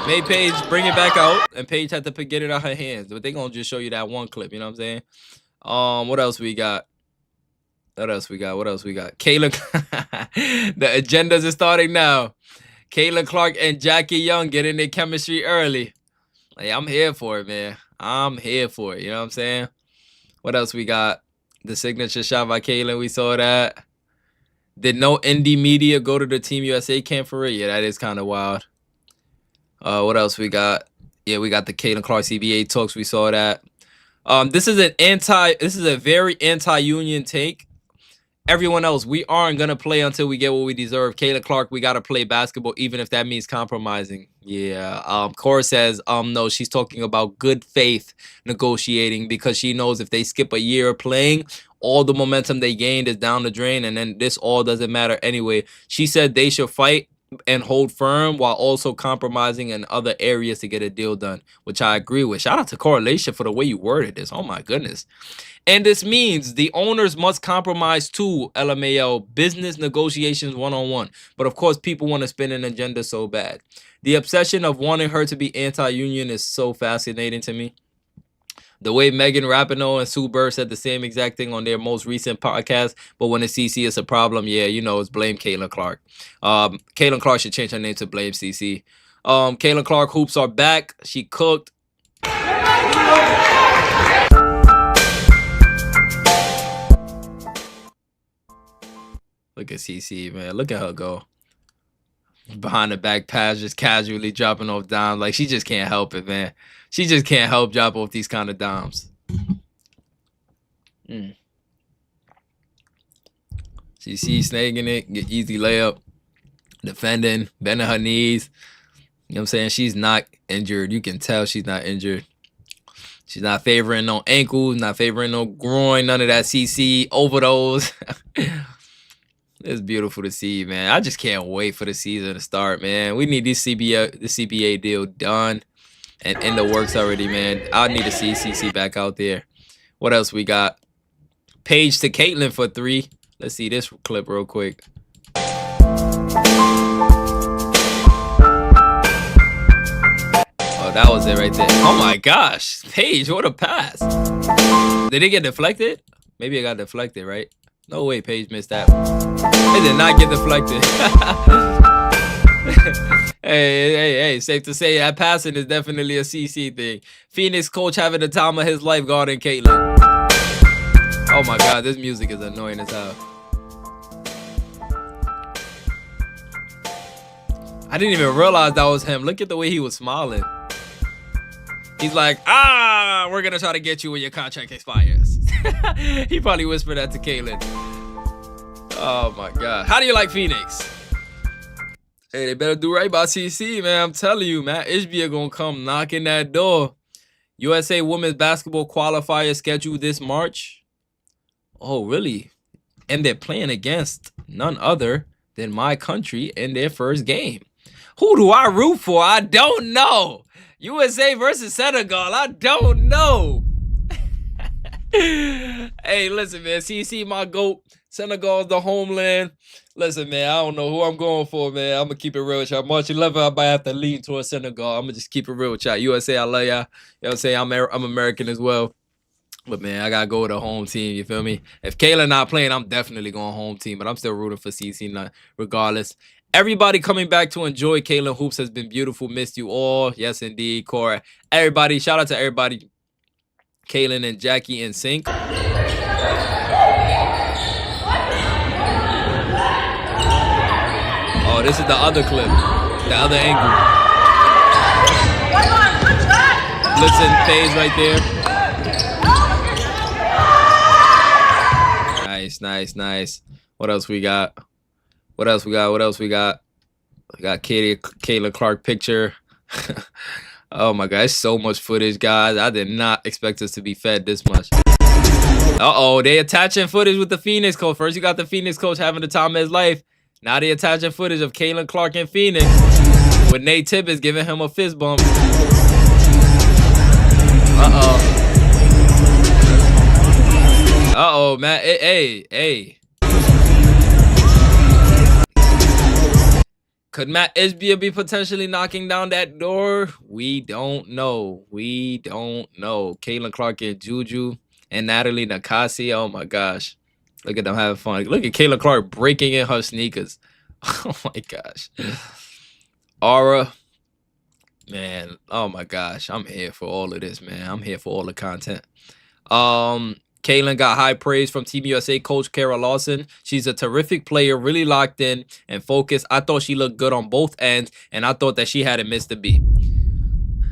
Made Paige bring it back out. And Paige had to get it out her hands. But they gonna just show you that one clip. You know what I'm saying? What else we got? What else we got? Caitlin. The agendas are starting now. Caitlin Clark and Jackie Young getting their chemistry early. Hey, I'm here for it, man. I'm here for it. You know what I'm saying? What else we got? The signature shot by Caitlin. We saw that. Did no indie media go to the Team USA camp for it? Yeah, that is kind of wild. What else we got? Yeah, we got the Caitlin Clark CBA talks. We saw that. This is a very anti-union take. Everyone else, we aren't gonna play until we get what we deserve. Caitlin Clark, we gotta play basketball, even if that means compromising. Yeah. Cora says, no, she's talking about good faith negotiating, because she knows if they skip a year of playing, all the momentum they gained is down the drain, and then this all doesn't matter anyway. She said they should fight and hold firm while also compromising in other areas to get a deal done, which I agree with. Shout out to Correlation for the way you worded this. Oh my goodness. And this means the owners must compromise too, LMAO, business negotiations one-on-one. But of course, people want to spin an agenda so bad. The obsession of wanting her to be anti-union is so fascinating to me. The way Megan Rapinoe and Sue Bird said the same exact thing on their most recent podcast, but when it's CC, it's a problem. Yeah, you know, it's blame Caitlin Clark. Caitlin Clark should change her name to blame CC. Caitlin Clark hoops are back. She cooked. Look at CC, man. Look at her go. Behind the back pass, just casually dropping off dimes. Like, she just can't help it, man. She just can't help drop off these kind of dimes. CC snagging it, get easy layup, defending, bending her knees. You know what I'm saying? She's not injured. You can tell she's not injured. She's not favoring no ankles, not favoring no groin, none of that CC overdose. It's beautiful to see, man. I just can't wait for the season to start, man. We need this CBA deal done and in the works already, man. I need to see CC back out there. What else we got? Paige to Caitlin for 3. Let's see this clip real quick. Oh, that was it right there. Oh my gosh. Paige, what a pass. Did it get deflected? Maybe it got deflected, right? No way Paige missed that. It did not get deflected. Hey, safe to say that passing is definitely a CC thing. Phoenix coach having the time of his life guarding Caitlin. Oh my God, this music is annoying as hell. I didn't even realize that was him. Look at the way he was smiling. He's like, we're going to try to get you when your contract expires. He probably whispered that to Caitlin. Oh my God. How do you like Phoenix? Hey, they better do right by CC, man. I'm telling you, man. Ishbia gonna come knocking that door. USA Women's Basketball Qualifier scheduled this March. Oh, really? And they're playing against none other than my country in their first game. Who do I root for? I don't know. USA versus Senegal. I don't know. Hey, listen, man. CC, my GOAT. Senegal's the homeland. Listen, man, I don't know who I'm going for, man. I'm going to keep it real with y'all. March 11, I might have to lean towards Senegal. I'm going to just keep it real with y'all. USA, I love y'all. You know what I'm saying? I'm American as well. But, man, I got to go with a home team. You feel me? If Kayla not playing, I'm definitely going home team. But I'm still rooting for CC regardless. Everybody coming back to enjoy Kaylin Hoops has been beautiful. Missed you all. Yes, indeed, Cora. Everybody, shout out to everybody. Kaylin and Jackie in sync. Oh, this is the other clip. The other angle. Listen, Paige right there. Nice. What else we got? We got Caitlin Clark picture. Oh my God, it's so much footage, guys. I did not expect us to be fed this much. Uh-oh, they attaching footage with the Phoenix coach. First you got the Phoenix coach having the time of his life. Now they attaching footage of Caitlin Clark in Phoenix with Nate Tibbetts giving him a fist bump. Uh-oh, man. Hey. Could Matt Ishbia be potentially knocking down that door? We don't know. Caitlin Clark and Juju and Natalie Nakasi. Oh my gosh. Look at them having fun. Look at Caitlin Clark breaking in her sneakers. Oh my gosh. Aura. Man, oh my gosh. I'm here for all of this, man. I'm here for all the content. Caitlin got high praise from Team USA coach Kara Lawson. She's a terrific player, really locked in and focused. I thought she looked good on both ends, and I thought that she hadn't missed a beat.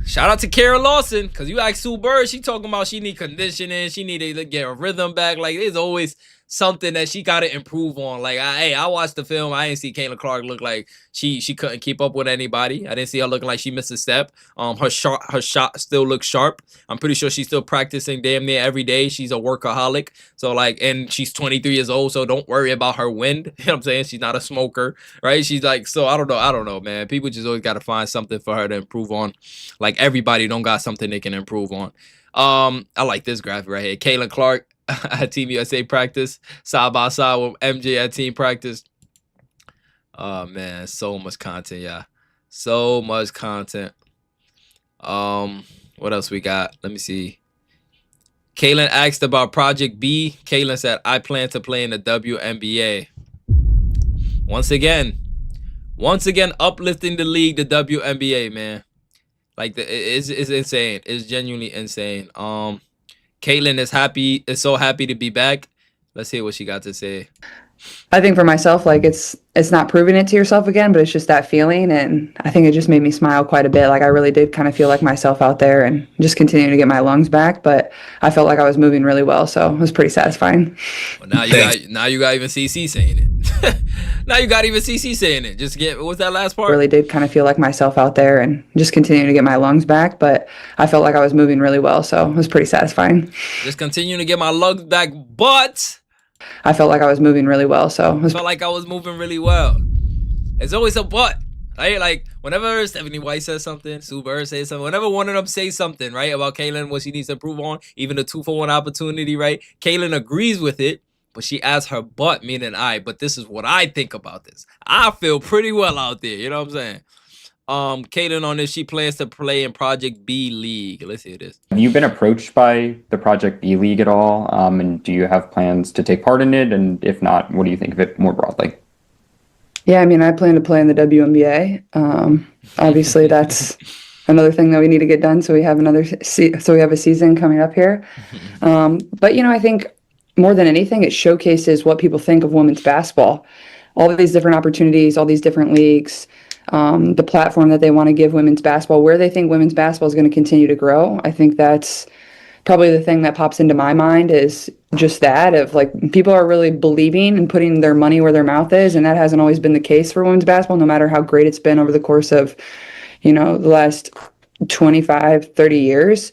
Shout out to Kara Lawson, because you ask Sue Bird, she talking about she need conditioning, she need to get her rhythm back. Like, there's always something that she got to improve on. Like, I watched the film. I didn't see Caitlin Clark look like she couldn't keep up with anybody. I didn't see her looking like she missed a step. Her shot still looks sharp. I'm pretty sure she's still practicing damn near every day. She's a workaholic. So, like, and she's 23 years old, so don't worry about her wind. You know what I'm saying? She's not a smoker, right? She's like, so I don't know, man. People just always got to find something for her to improve on. Like, everybody don't got something they can improve on. I like this graphic right here. Caitlin Clark at Team USA practice, side by side with MJ at team practice. Oh man, so much content, yeah. So much content. What else we got? Let me see. Caitlin asked about Project B. Caitlin said, I plan to play in the WNBA. Once again, uplifting the league, the WNBA, man. Like, it's insane. It's genuinely insane. Caitlin is so happy to be back. Let's hear what she got to say. I think for myself, like it's not proving it to yourself again, but it's just that feeling. And I think it just made me smile quite a bit. Like I really did kind of feel like myself out there and just continuing to get my lungs back. But I felt like I was moving really well. So it was pretty satisfying. Well, now you got even CC saying it. Now you got even CC saying it. What was that last part? Really did kind of feel like myself out there and just continuing to get my lungs back. But I felt like I was moving really well. So it was pretty satisfying. Just continuing to get my lungs back, but I felt like I was moving really well. So felt like I was moving really well. It's always a but. Right? Like whenever Stephanie White says something, Sue Bird says something, whenever one of them say something, right, about Caitlin, what she needs to improve on, even the 2-for-1 opportunity, right? Caitlin agrees with it, but she adds her but, meaning but this is what I think about this. I feel pretty well out there. You know what I'm saying? Caitlin on this, she plans to play in Project B League. Let's hear this. Have you been approached by the Project B League at all? And do you have plans to take part in it? And if not, what do you think of it more broadly? Yeah, I mean, I plan to play in the WNBA. Obviously, that's another thing that we need to get done. So we have a season coming up here. But I think more than anything, it showcases what people think of women's basketball. All of these different opportunities, all these different leagues, the platform that they want to give women's basketball, where they think women's basketball is going to continue to grow. I think that's probably the thing that pops into my mind is just that of like people are really believing and putting their money where their mouth is. And that hasn't always been the case for women's basketball, no matter how great it's been over the course of, the last 25, 30 years.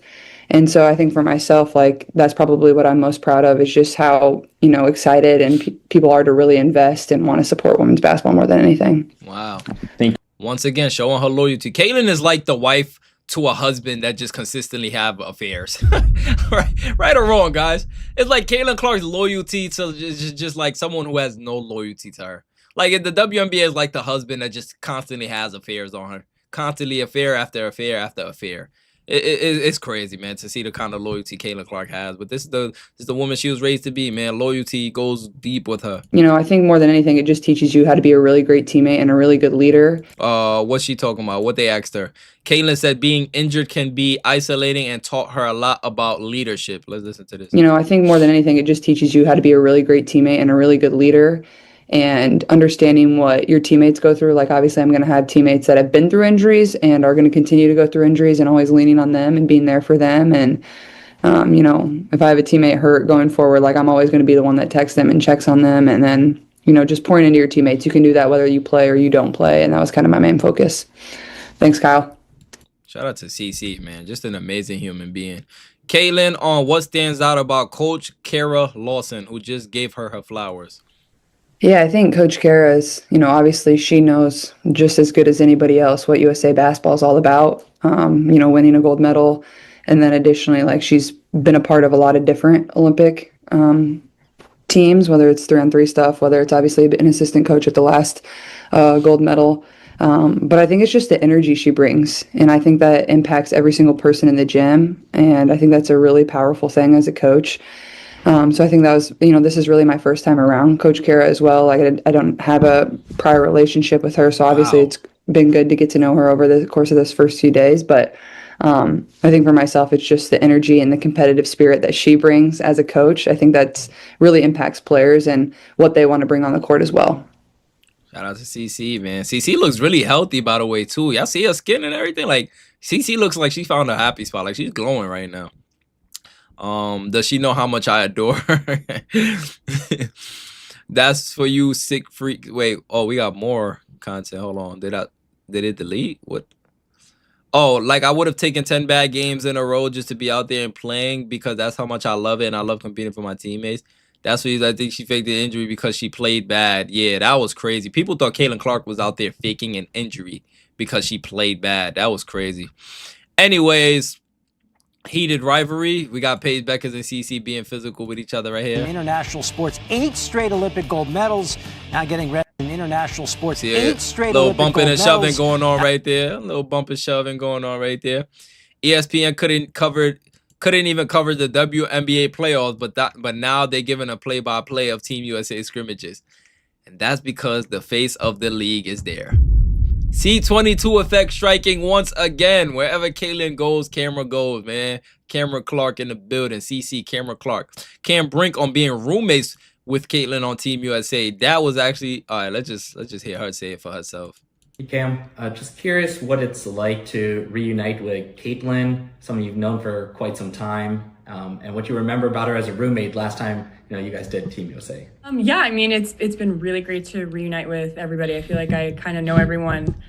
And so I think for myself, like that's probably what I'm most proud of is just how, excited and people are to really invest and want to support women's basketball more than anything. Wow. Thank you. Once again, showing her loyalty. Caitlin is like the wife to a husband that just consistently have affairs. right or wrong, guys. It's like Caitlin Clark's loyalty to just like someone who has no loyalty to her. Like the WNBA is like the husband that just constantly has affairs on her. Constantly affair after affair after affair. It's crazy, man, to see the kind of loyalty Caitlin Clark has. But this is the woman she was raised to be, man. Loyalty goes deep with her. I think more than anything, it just teaches you how to be a really great teammate and a really good leader. What's she talking about? What they asked her. Caitlin said being injured can be isolating and taught her a lot about leadership. Let's listen to this. I think more than anything, it just teaches you how to be a really great teammate and a really good leader. And understanding what your teammates go through. Like, obviously, I'm going to have teammates that have been through injuries and are going to continue to go through injuries and always leaning on them and being there for them. And, if I have a teammate hurt going forward, like I'm always going to be the one that texts them and checks on them. And then, just pouring into your teammates. You can do that whether you play or you don't play. And that was kind of my main focus. Thanks, Kyle. Shout out to CC, man. Just an amazing human being. Caitlin, on what stands out about Coach Kara Lawson, who just gave her flowers. Yeah, I think Coach Kara is, obviously she knows just as good as anybody else what USA basketball is all about, winning a gold medal. And then additionally, like she's been a part of a lot of different Olympic teams, whether it's 3-on-3 stuff, whether it's obviously an assistant coach at the last gold medal. But I think it's just the energy she brings. And I think that impacts every single person in the gym. And I think that's a really powerful thing as a coach. So I think that was, this is really my first time around Coach Kara as well. Like I don't have a prior relationship with her. So obviously It's been good to get to know her over the course of this first few days. But I think for myself, it's just the energy and the competitive spirit that she brings as a coach. I think that's really impacts players and what they want to bring on the court as well. Shout out to CC, man. CC looks really healthy, by the way, too. Y'all see her skin and everything? Like, CC looks like she found a happy spot. Like, she's glowing right now. Does she know how much I adore her? That's for you, sick freak. Wait, oh, we got more content. Hold on. Did it delete? What? Oh, like I would have taken 10 bad games in a row just to be out there and playing because that's how much I love it and I love competing for my teammates. That's what I think she faked the injury because she played bad. Yeah, that was crazy. People thought Caitlin Clark was out there faking an injury because she played bad. That was crazy. Anyways, heated rivalry. We got Paige Beckers and CC being physical with each other right here. In international sports, 8 straight Olympic gold medals. Now getting ready in international sports, Yeah, 8 straight little Olympic bumping gold and shoving medals. going on right there. A little bumping shoving going on right there. ESPN couldn't even cover the WNBA playoffs, but now they're giving a play-by-play of Team USA scrimmages. And that's because the face of the league is there. C22 effect striking once again. Wherever Caitlin goes, camera goes, man. Cameron Clark in the building. CC Cameron Clark. Cam Brink on being roommates with Caitlin on Team USA. That was actually all right. Let's just hear her say it for herself. Hey Cam, just curious what it's like to reunite with Caitlin, someone you've known for quite some time, and what you remember about her as a roommate last time you guys did Team USA. Yeah, I mean it's been really great to reunite with everybody. I feel like I kind of know everyone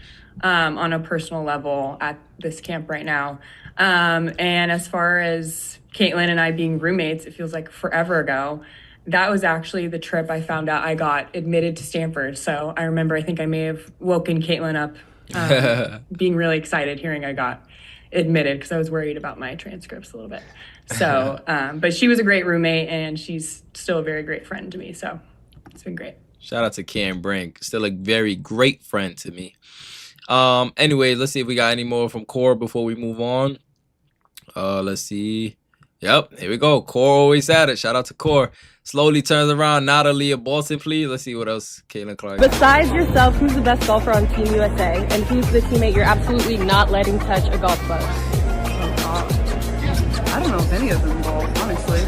on a personal level at this camp right now. And as far as Caitlin and I being roommates, it feels like forever ago. That was actually the trip I found out I got admitted to Stanford. So I remember, I think I may have woken Caitlin up being really excited hearing I got admitted because I was worried about my transcripts a little bit. So, but she was a great roommate and she's still a very great friend to me. So it's been great. Shout out to Cam Brink. Still a very great friend to me. Anyway, let's see if we got any more from Core before we move on. Let's see. Yep, here we go. Core always at it. Shout out to Core. Slowly turns around. Not Aaliyah Boston, please. Let's see what else Caitlin Clark. Besides yourself, who's the best golfer on Team USA? And who's the teammate you're absolutely not letting touch a golf club? I don't know if any of them will, honestly.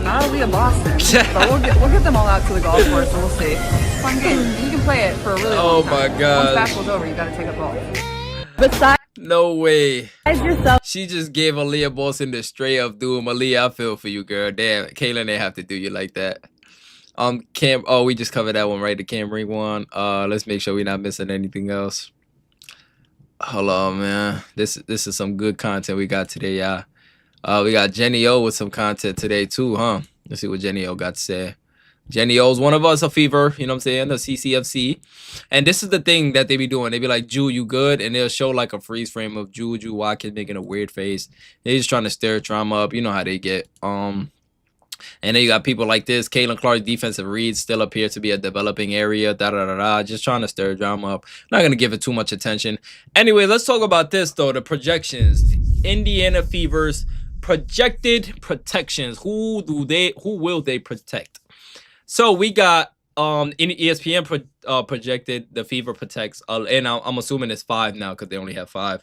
Not Aaliyah Boston, but we'll get them all out to the golf course and we'll see. Fun game. You can play it for a really long time. Oh my God. Once basketball's over, you gotta take up golf. Besides No way. yourself. She just gave Aaliyah Boston the straight up doom. Aaliyah, I feel for you, girl. Damn, Caitlin, they have to do you like that. Cam. Oh, we just covered that one, right? The Cam Brink one. Let's make sure we're not missing anything else. Hold on, man. This is some good content we got today, y'all. We got Jenny O with some content today too, huh? Let's see what Jenny O got to say. Jenny O's one of us, a fever, you know what I'm saying? The CCFC. And this is the thing that they be doing. They be like, Ju, you good? And they'll show like a freeze frame of Juju Watkins making a weird face. They're just trying to stir drama up. You know how they get. And then you got people like this. Caitlin Clark's defensive reads still appear to be a developing area. Just trying to stir drama up. Not going to give it too much attention. Anyway, let's talk about this, though. The projections. Indiana Fever's projected protections. Who will they protect? So we got in ESPN projected the Fever protects, and I'm assuming it's 5 now because they only have 5.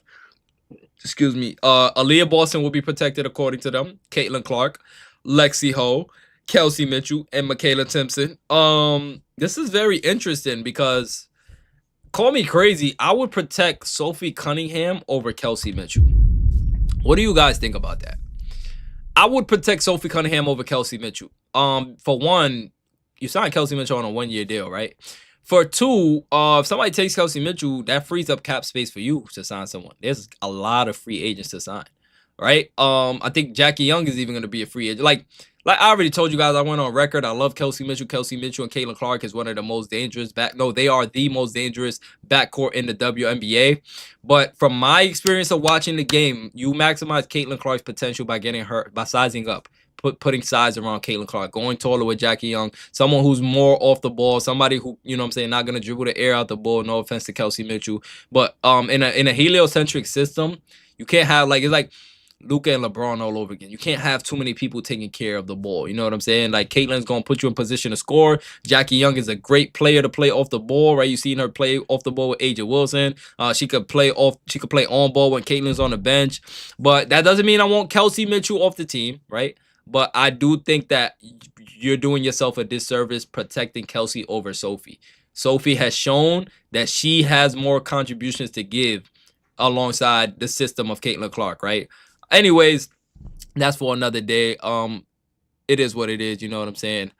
Excuse me. Aaliyah Boston will be protected according to them. Caitlin Clark, Lexi Ho, Kelsey Mitchell, and Michaela Timpson. This is very interesting because, call me crazy, I would protect Sophie Cunningham over Kelsey Mitchell. What do you guys think about that? I would protect Sophie Cunningham over Kelsey Mitchell. For one, you signed Kelsey Mitchell on a 1-year deal, right? For two, if somebody takes Kelsey Mitchell, that frees up cap space for you to sign someone. There's a lot of free agents to sign, right? I think Jackie Young is even going to be a free agent. Like I already told you guys, I went on record. I love Kelsey Mitchell. Kelsey Mitchell and Caitlin Clark is one of the most dangerous they are the most dangerous backcourt in the WNBA. But from my experience of watching the game, you maximize Caitlin Clark's potential by getting her, by sizing up. Putting size around Caitlin Clark, going taller with Jackie Young, someone who's more off the ball, somebody who, you know what I'm saying, not going to dribble the air out the ball, no offense to Kelsey Mitchell. But in a heliocentric system, you can't have, like, it's like Luka and LeBron all over again. You can't have too many people taking care of the ball. You know what I'm saying? Like, Caitlin's going to put you in position to score. Jackie Young is a great player to play off the ball, right? You've seen her play off the ball with A'ja Wilson. She could play on ball when Caitlin's on the bench. But that doesn't mean I want Kelsey Mitchell off the team, right? but I do think that you're doing yourself a disservice protecting Kelsey over Sophie. Sophie has shown that she has more contributions to give alongside the system of Caitlin Clark, right? Anyways, that's for another day. It is what it is, you know what I'm saying?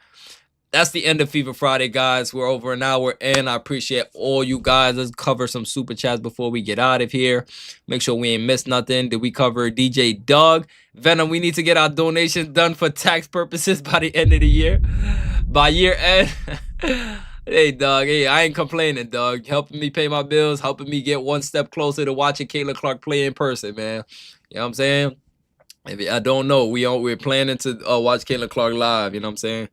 That's the end of Fever Friday, guys. We're over an hour in. I appreciate all you guys. Let's cover some super chats before we get out of here. Make sure we ain't missed nothing. Did we cover DJ Doug? Venom, we need to get our donations done for tax purposes by the end of the year. By year end. Hey, Doug. Hey, I ain't complaining, Doug. Helping me pay my bills, helping me get one step closer to watching Caitlin Clark play in person, man. You know what I'm saying? If I don't know, we're planning to watch Caitlin Clark live. You know what I'm saying?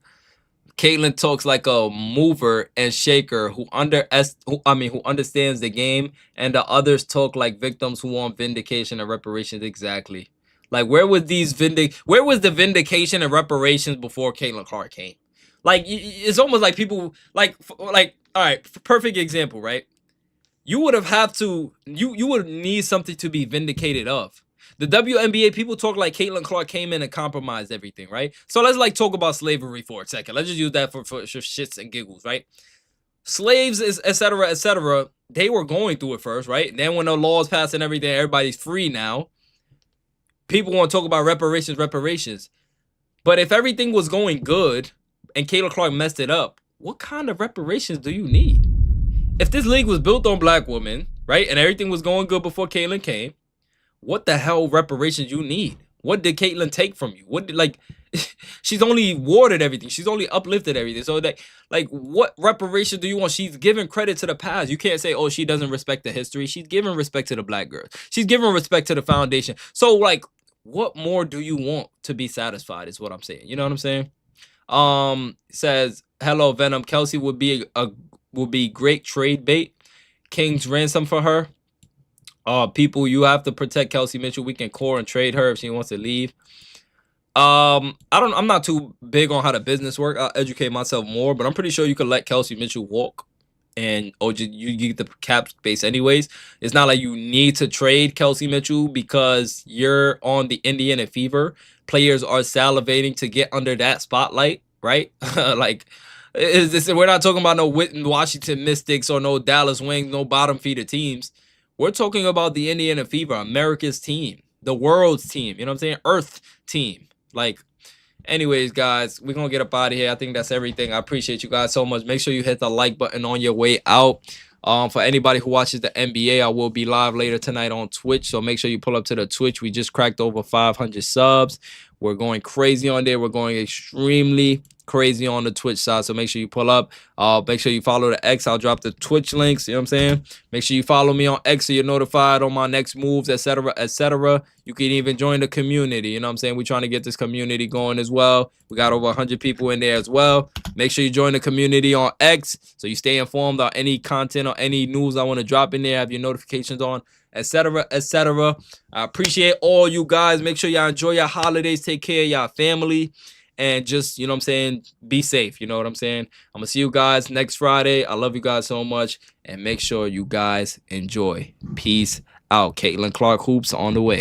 Caitlin talks like a mover and shaker who understands the game, and the others talk like victims who want vindication and reparations. Exactly. Like, where was the vindication and reparations before Caitlin Clark came? Like, it's almost like people like all right, perfect example, right? You would you would need something to be vindicated of. The WNBA, people talk like Caitlin Clark came in and compromised everything, right? So let's talk about slavery for a second. Let's just use that for shits and giggles, right? Slaves, etc., they were going through it first, right? And then when the laws passed and everything, everybody's free now. People want to talk about reparations. But if everything was going good and Caitlin Clark messed it up, what kind of reparations do you need? If this league was built on black women, right, and everything was going good before Caitlin came, what the hell reparations you need? What did Caitlin take from you? She's only warded everything. She's only uplifted everything. So what reparations do you want? She's giving credit to the past. You can't say, oh, she doesn't respect the history. She's giving respect to the black girls. She's giving respect to the foundation. So what more do you want to be satisfied is what I'm saying. You know what I'm saying? Says, hello, Venom. Kelsey would be great trade bait. King's ransom for her. People, you have to protect Kelsey Mitchell. We can core and trade her if she wants to leave. I'm not too big on how the business work. I'll educate myself more, but I'm pretty sure you could let Kelsey Mitchell walk you get the cap space anyways. It's not like you need to trade Kelsey Mitchell because you're on the Indiana Fever. Players are salivating to get under that spotlight, right? We're not talking about no Washington Mystics or no Dallas Wings, no bottom feeder teams. We're talking about the Indiana Fever, America's team, the world's team. You know what I'm saying? Earth team. Anyways, guys, we're going to get up out of here. I think that's everything. I appreciate you guys so much. Make sure you hit the like button on your way out. For anybody who watches the NBA, I will be live later tonight on Twitch. So make sure you pull up to the Twitch. We just cracked over 500 subs. We're going crazy on there. We're going extremely crazy on the Twitch side. So make sure you pull up. Make sure you follow the X. I'll drop the Twitch links. You know what I'm saying? Make sure you follow me on X so you're notified on my next moves, etc., etc. You can even join the community. You know what I'm saying? We're trying to get this community going as well. We got over 100 people in there as well. Make sure you join the community on X so you stay informed on any content or any news I want to drop in there. Have your notifications on, etc., etc. I appreciate all you guys. Make sure y'all enjoy your holidays. Take care of y'all family. And just, you know what I'm saying, be safe. You know what I'm saying? I'm going to see you guys next Friday. I love you guys so much. And make sure you guys enjoy. Peace out. Caitlin Clark Hoops on the way.